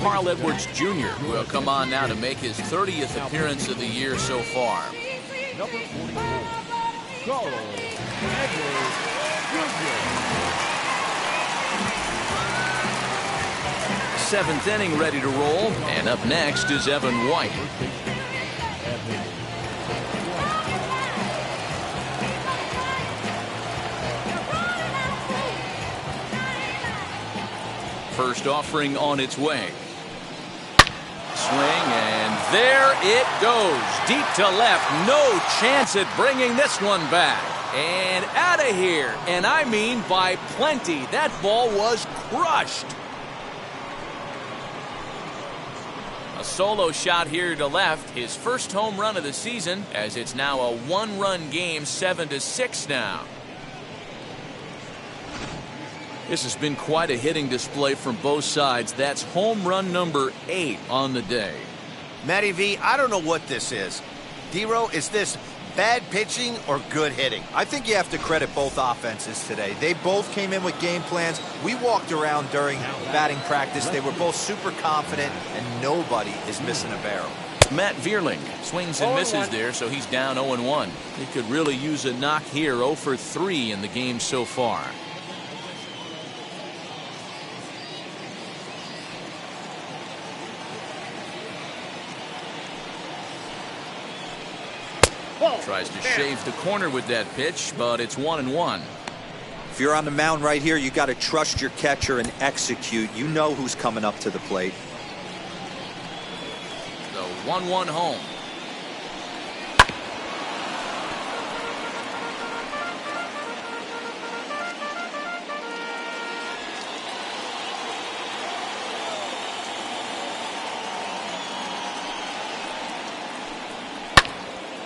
Carl Edwards Jr. will come on now to make his 30th appearance of the year so far. Number 44, Carl Edwards Jr. Seventh inning ready to roll, and up next is Evan White. First offering on its way. Swing, and there it goes. Deep to left. No chance at bringing this one back. And out of here. And I mean by plenty. That ball was crushed. A solo shot here to left. His first home run of the season, as it's now a one-run game, 7-6 now. This has been quite a hitting display from both sides. That's home run number 8 on the day. Matty V, I don't know what this is. D-Row, is this bad pitching or good hitting? I think you have to credit both offenses today. They both came in with game plans. We walked around during batting practice. They were both super confident, and nobody is missing a barrel. Matt Vierling swings and misses there, so he's down 0-1. He could really use a knock here. 0 for 3 in the game so far. Tries to shave the corner with that pitch, but it's 1-1. If you're on the mound right here, you got to trust your catcher and execute. You know who's coming up to the plate. The 1-1 home.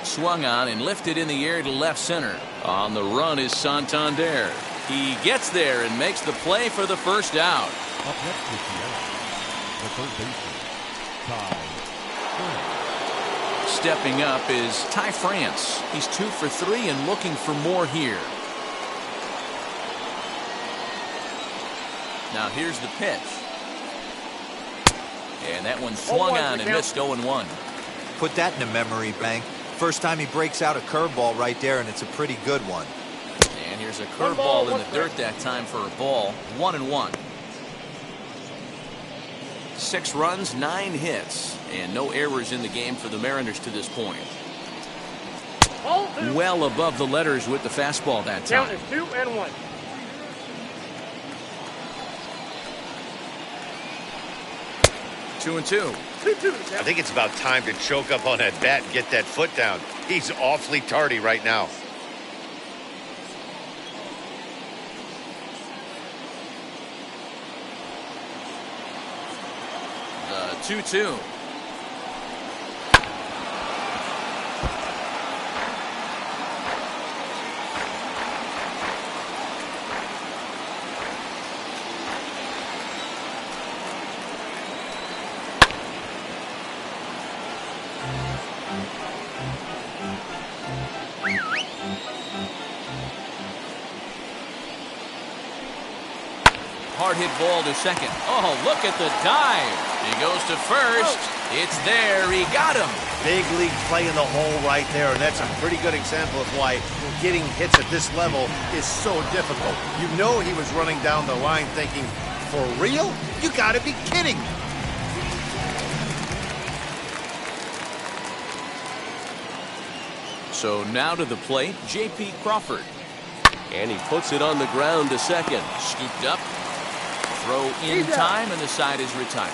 Swung on and lifted in the air to left center. On the run is Santander. He gets there and makes the play for the first out. Up next is the third baseman, Ty France. Stepping up is Ty France. He's 2 for 3 and looking for more here. Now here's the pitch. And that one swung on and missed 0-1. Put that in the memory bank. First time he breaks out a curveball right there, and it's a pretty good one. And here's a curveball in the dirt that time for a ball. 1-1. 6 runs, 9 hits, and no errors in the game for the Mariners to this point. Well above the letters with the fastball that time. Count is 2-1. Two and two. I think it's about time to choke up on that bat and get that foot down. He's awfully tardy right now. The 2-2. Hard hit ball to second. Oh, look at the dive. He goes to first. It's there. He got him. Big league play in the hole right there, and that's a pretty good example of why getting hits at this level is so difficult. You know he was running down the line thinking, for real? You gotta be kidding me. So now to the plate, J.P. Crawford. And he puts it on the ground to second. Scooped up. Throw in time, and the side is retired.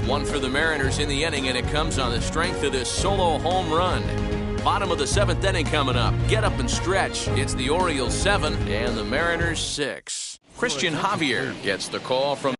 1 for the Mariners in the inning, and it comes on the strength of this solo home run. Bottom of the 7th inning coming up. Get up and stretch. It's the Orioles 7 and the Mariners 6. Christian Javier gets the call from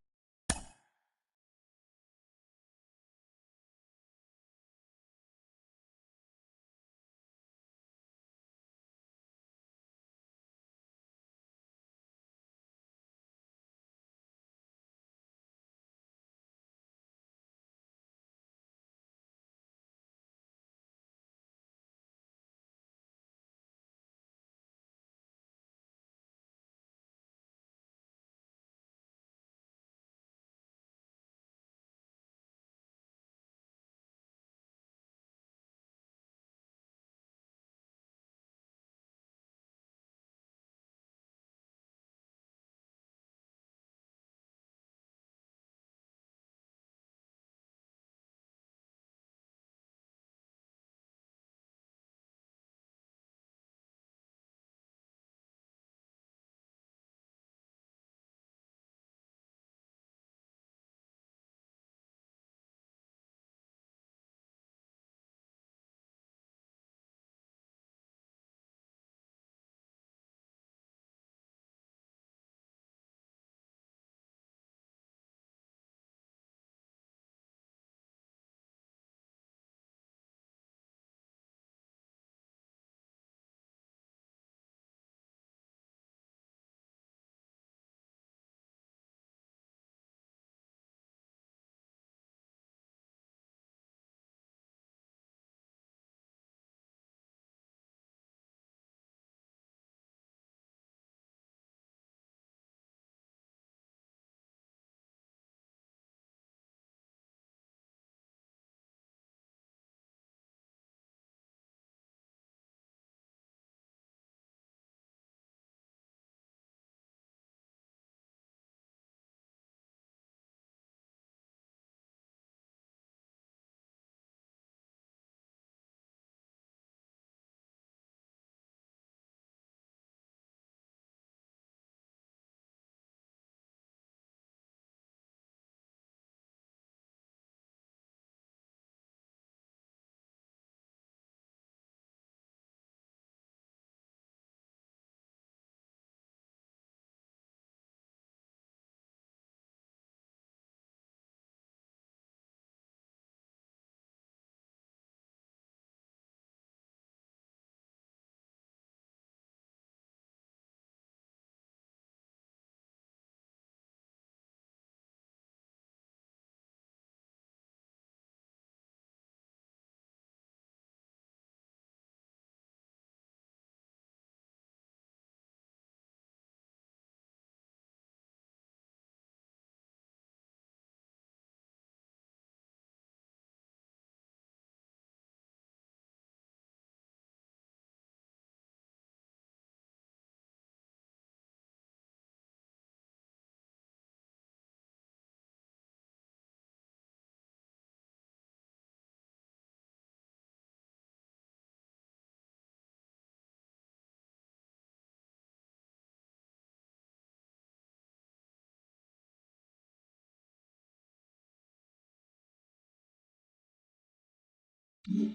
The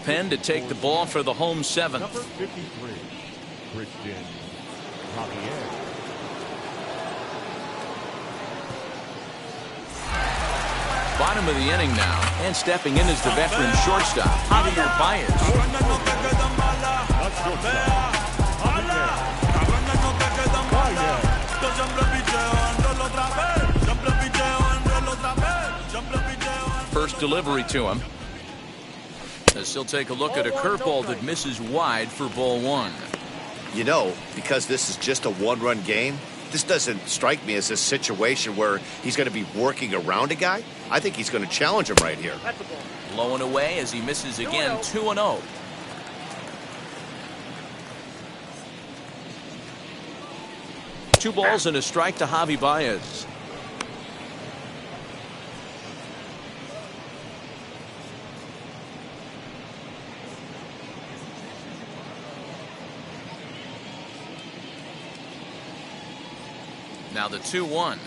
pen to take the ball for the home seventh. Number 53, Christian Javier. Bottom of the inning now, and stepping in is the veteran shortstop, Javier Baez. That's shortstop. First delivery to him. As he'll take a look at a curveball that misses wide for ball one. You know, because this is just a one-run game, this doesn't strike me as a situation where he's going to be working around a guy. I think he's going to challenge him right here. Low and away as he misses again, 2-0. Two balls and a strike to Javi Baez. Now the 2-1.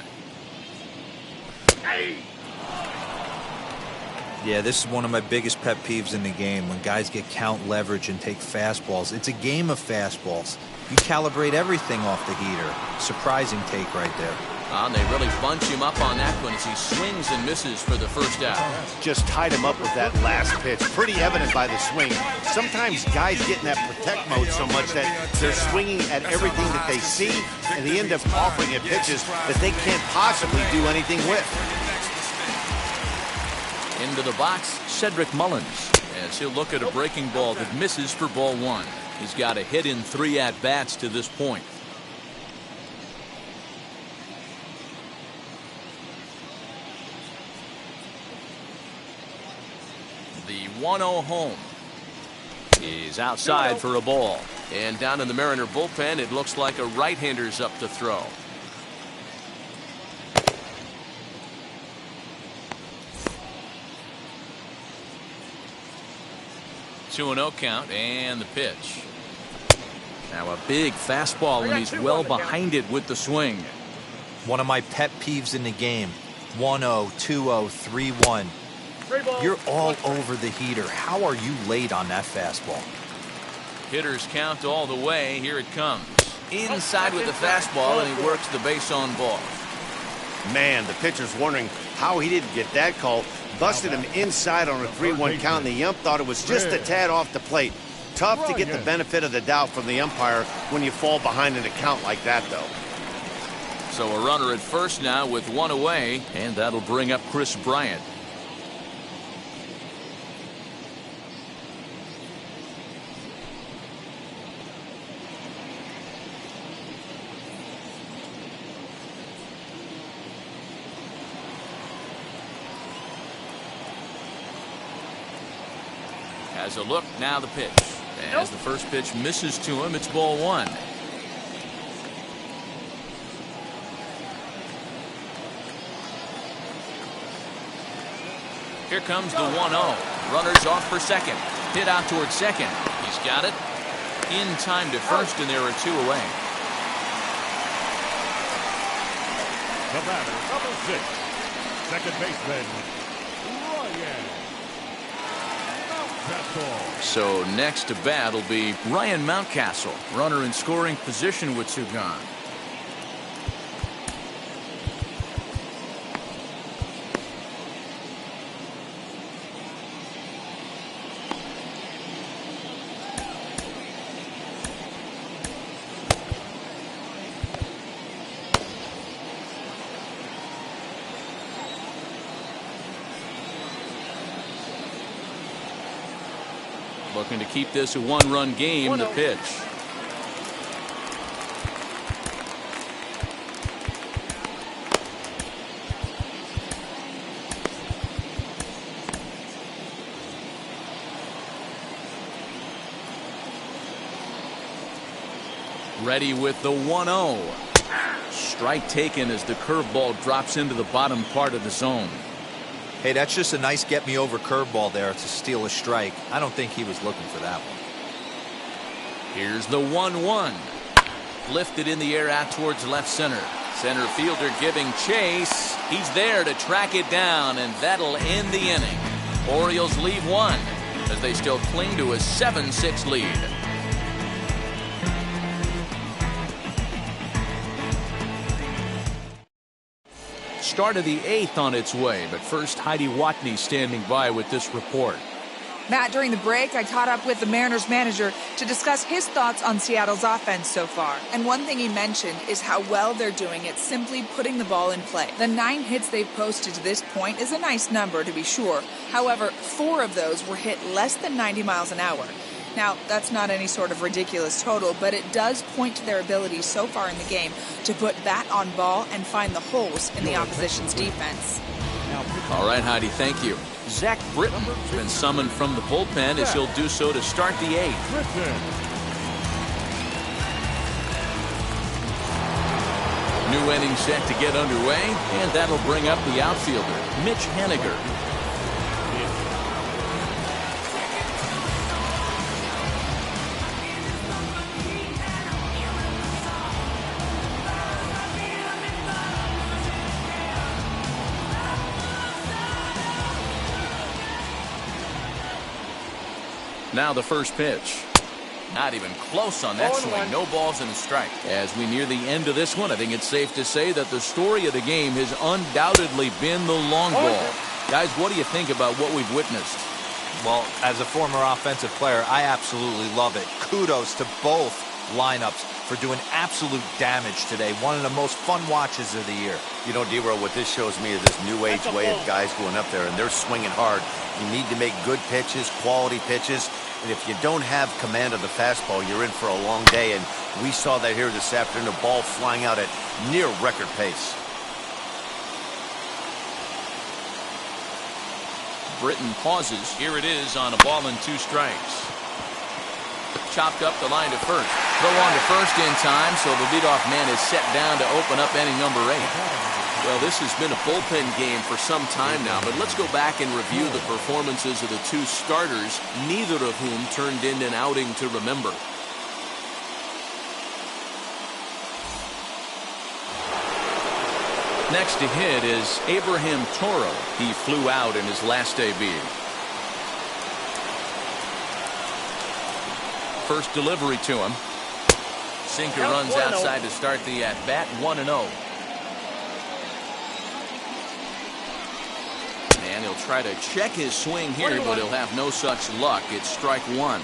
Yeah, this is one of my biggest pet peeves in the game, when guys get count leverage and take fastballs. It's a game of fastballs. You calibrate everything off the heater. Surprising take right there. And they really bunch him up on that one as he swings and misses for the first out. Just tied him up with that last pitch. Pretty evident by the swing. Sometimes guys get in that protect mode so much that they're swinging at everything that they see, and they end up offering at pitches that they can't possibly do anything with. Into the box, Cedric Mullins, as he'll look at a breaking ball that misses for ball one. He's got a hit in 3 at-bats to this point. The 1-0 home is outside for a ball. And down in the Mariner bullpen, it looks like a right-hander's up to throw. Two and 0 count, and the pitch. Now a big fastball, and he's well behind it with the swing. One of my pet peeves in the game. 1-0, 2-0, 3-1. You're all over the heater. How are you late on that fastball? Hitters count all the way. Here it comes. Inside with the fastball, and he works the base on ball. Man, the pitcher's wondering how he didn't get that call. Busted him inside on a 3-1 count, and the ump thought it was just a tad off the plate. Tough to get the benefit of the doubt from the umpire when you fall behind in a count like that, though. So a runner at first now with one away, and that'll bring up Chris Bryant. Has a look, now the pitch. As the first pitch misses to him, it's ball one. Here comes the 1-0. Runners off for second. Hit out towards second. He's got it. In time to first, and there are two away. The batter, number 6, second baseman, Ryan. So next to bat will be Ryan Mountcastle, runner in scoring position with two gone. Looking to keep this a one-run game. The pitch. Ready with the 1-0. Strike taken as the curveball drops into the bottom part of the zone. Hey, that's just a nice get-me-over curveball there to steal a strike. I don't think he was looking for that one. Here's the 1-1. Lifted in the air out towards left center. Center fielder giving chase. He's there to track it down, and that'll end the inning. Orioles leave one as they still cling to a 7-6 lead. Start of the 8th on its way, but first Heidi Watney standing by with this report. Matt, during the break, I caught up with the Mariners manager to discuss his thoughts on Seattle's offense so far. And one thing he mentioned is how well they're doing at simply putting the ball in play. The 9 hits they've posted to this point is a nice number, to be sure. However, 4 of those were hit less than 90 miles an hour. Now, that's not any sort of ridiculous total, but it does point to their ability so far in the game to put bat on ball and find the holes in the opposition's defense. All right, Heidi, thank you. Zach Britton has been summoned from the bullpen as he'll do so to start the 8th. New inning set to get underway, and that'll bring up the outfielder, Mitch Haniger. Now the first pitch. Not even close on that swing. No balls and a strike. As we near the end of this one, I think it's safe to say that the story of the game has undoubtedly been the long ball. Guys, what do you think about what we've witnessed? Well, as a former offensive player, I absolutely love it. Kudos to both lineups for doing absolute damage today. One of the most fun watches of the year. You know, D-Row, what this shows me is this new age way of guys going up there, and they're swinging hard. You need to make good pitches, quality pitches, and if you don't have command of the fastball, you're in for a long day, and we saw that here this afternoon, a ball flying out at near record pace. Britton pauses. Here it is on a ball and 2 strikes. Chopped up the line to first. Throw on to first in time, so the leadoff man is set down to open up inning number 8. Well, this has been a bullpen game for some time now, but let's go back and review the performances of the 2 starters, neither of whom turned in an outing to remember. Next to hit is Abraham Toro. He flew out in his last debut. First delivery to him. Sinker runs outside to start the at-bat, 1-0. And he'll try to check his swing here, but he'll have no such luck. It's strike 1.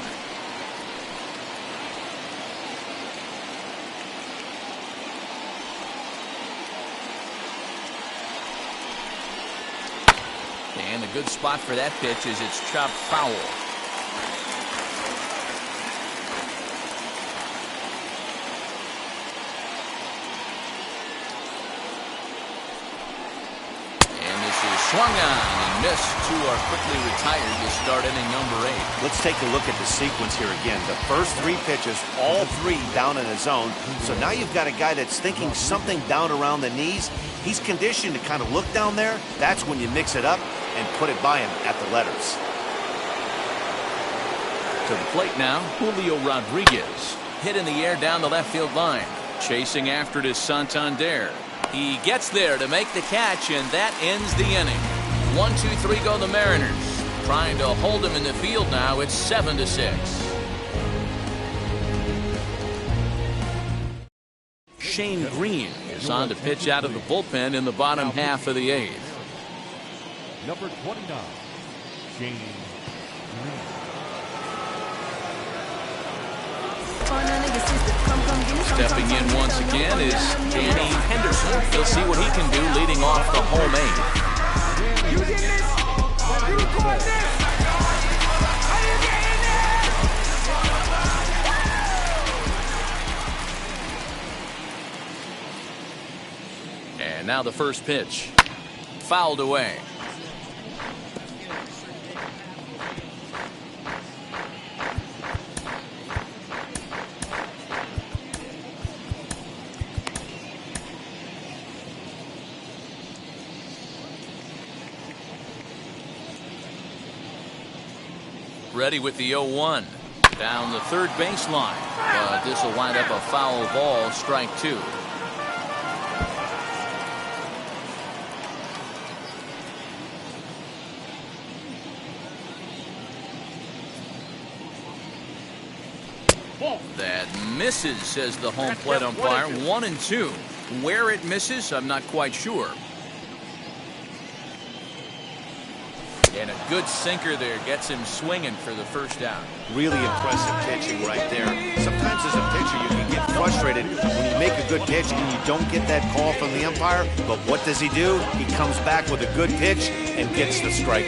And a good spot for that pitch is it's chopped foul. Swung on and missed. 2 are quickly retired to start inning number 8. Let's take a look at the sequence here again. The first 3 pitches, all 3 down in the zone. So now you've got a guy that's thinking something down around the knees. He's conditioned to kind of look down there. That's when you mix it up and put it by him at the letters. To the plate now, Julio Rodriguez. Hit in the air down the left field line. Chasing after it is Santander. He gets there to make the catch, and that ends the inning. 1, 2, 3 go the Mariners. Trying to hold him in the field now. It's 7-6. Shane Green is on to pitch out of the bullpen in the bottom half of the 8th. Number 29, Shane Green. Stepping in once again is Danny Henderson. He'll see what he can do leading off the home 8th. You get this? You record this? Are you getting this? And now the first pitch. Fouled away. Ready with the 0-1. Down the third baseline. But this will wind up a foul ball, strike 2. That misses, says the home plate umpire. 1-2. Where it misses, I'm not quite sure. And a good sinker there gets him swinging for the first out. Really impressive pitching right there. Sometimes as a pitcher you can get frustrated when you make a good pitch and you don't get that call from the umpire. But what does he do? He comes back with a good pitch and gets the strike.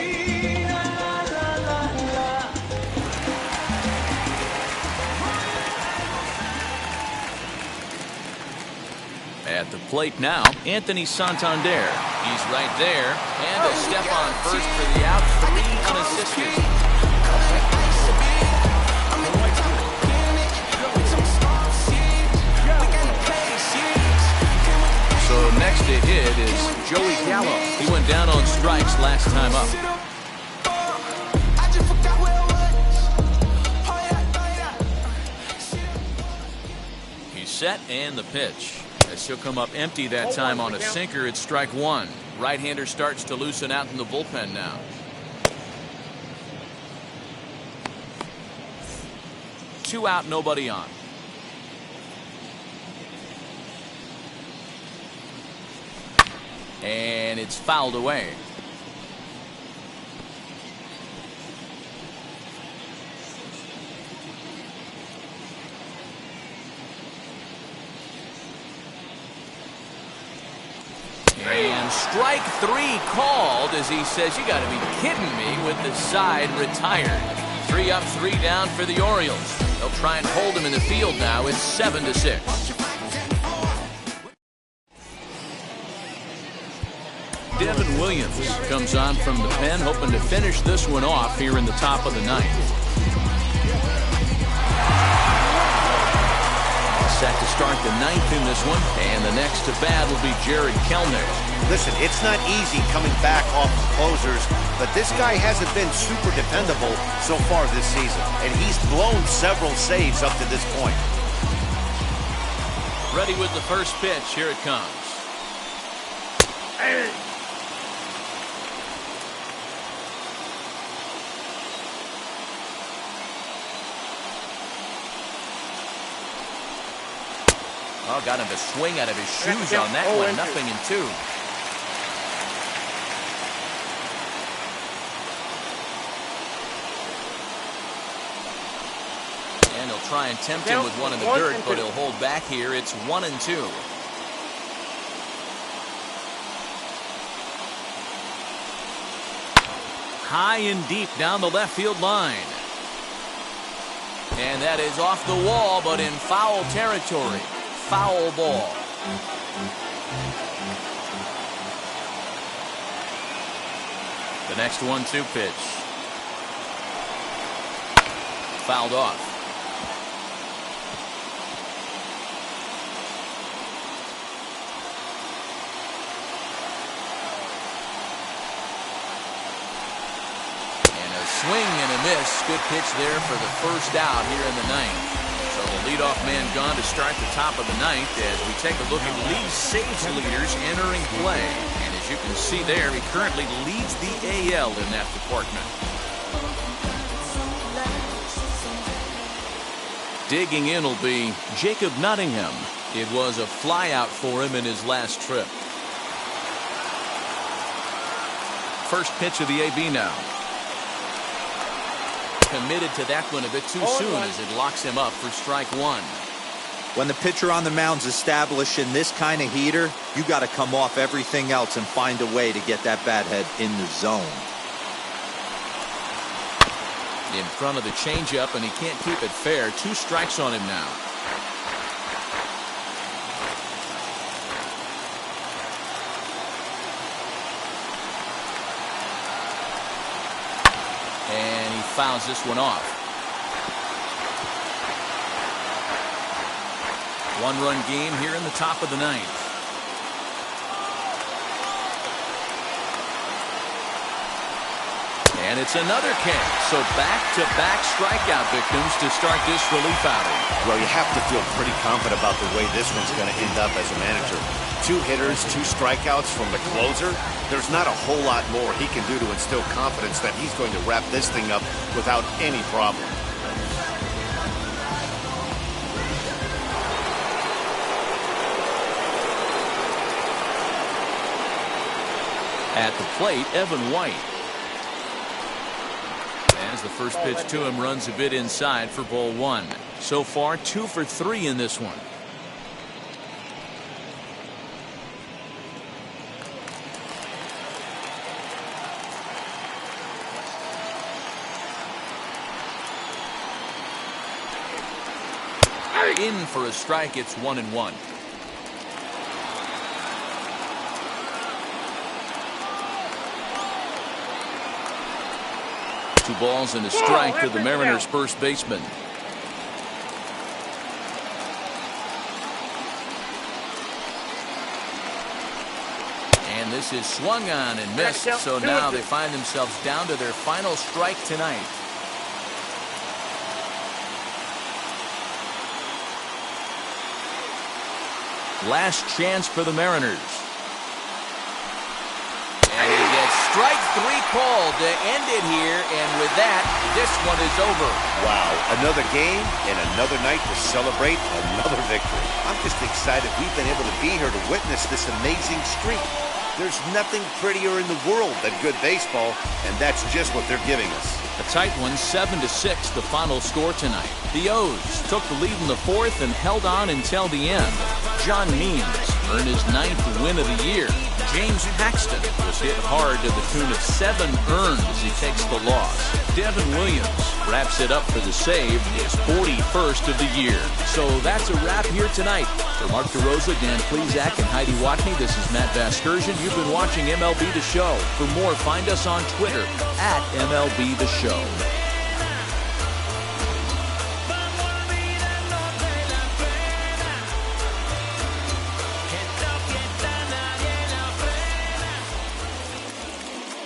At the plate now, Anthony Santander. He's right there. And a step on first for the out. 3 unassisted. So next to hit is Joey Gallo. He went down on strikes last time up. He's set and the pitch. As he'll come up empty that time on a sinker, it's strike 1. Right-hander starts to loosen out in the bullpen now. Two out, nobody on. And it's fouled away. And strike 3 called as he says, you got to be kidding me, with the side retired. 3 up, 3 down for the Orioles. They'll try and hold him in the field now. It's 7-6. Devin Williams comes on from the pen, hoping to finish this one off here in the top of the 9th. Set to start the 9th in this one, and the next to bat will be Jared Kellner. Listen, it's not easy coming back off of closers, but this guy hasn't been super dependable so far this season, and he's blown several saves up to this point. Ready with the first pitch. Here it comes. Oh, got him to swing out of his shoes on that one. 0-2. And he'll try and tempt him with one in the dirt, but he'll hold back here. It's 1-2. High and deep down the left field line. And that is off the wall, but in foul territory. Foul ball. The next 1-2 pitch. Fouled off. And a swing and a miss. Good pitch there for the first out here in the 9th. So the leadoff man gone to start the top of the 9th as we take a look at league saves leaders entering play. And as you can see there, he currently leads the AL in that department. Digging in will be Jacob Nottingham. It was a flyout for him in his last trip. First pitch of the AB now. Committed to that one a bit too soon as it locks him up for strike 1. When the pitcher on the mound's establishing this kind of heater, you got to come off everything else and find a way to get that bat head in the zone. In front of the changeup, and he can't keep it fair. 2 strikes on him now. And he fouls this one off. 1-run game here in the top of the 9th. And it's another K. So back-to-back strikeout victims to start this relief outing. Well, you have to feel pretty confident about the way this one's going to end up as a manager. 2 hitters, 2 strikeouts from the closer. There's not a whole lot more he can do to instill confidence that he's going to wrap this thing up without any problem. At the plate, Evan White. As the first pitch to him runs a bit inside for ball 1. So far 2 for 3 in this one. In for a strike. It's 1-1. 2 balls and a strike to the Mariners' first baseman. And this is swung on and missed. So now they find themselves down to their final strike tonight. Last chance for the Mariners. And he gets strike 3 called to end it here. And with that, this one is over. Wow, another game and another night to celebrate another victory. I'm just excited we've been able to be here to witness this amazing streak. There's nothing prettier in the world than good baseball, and that's just what they're giving us. A tight one, 7-6, the final score tonight. The O's took the lead in the 4th and held on until the end. John Means earned his 9th win of the year. James Paxton was hit hard to the tune of 7 earned as he takes the loss. Devin Williams wraps it up for the save, his 41st of the year. So that's a wrap here tonight. For Mark DeRosa, Dan Plesac, and Heidi Watney, this is Matt Vasgersian. You've been watching MLB The Show. For more, find us on Twitter @MLB The Show.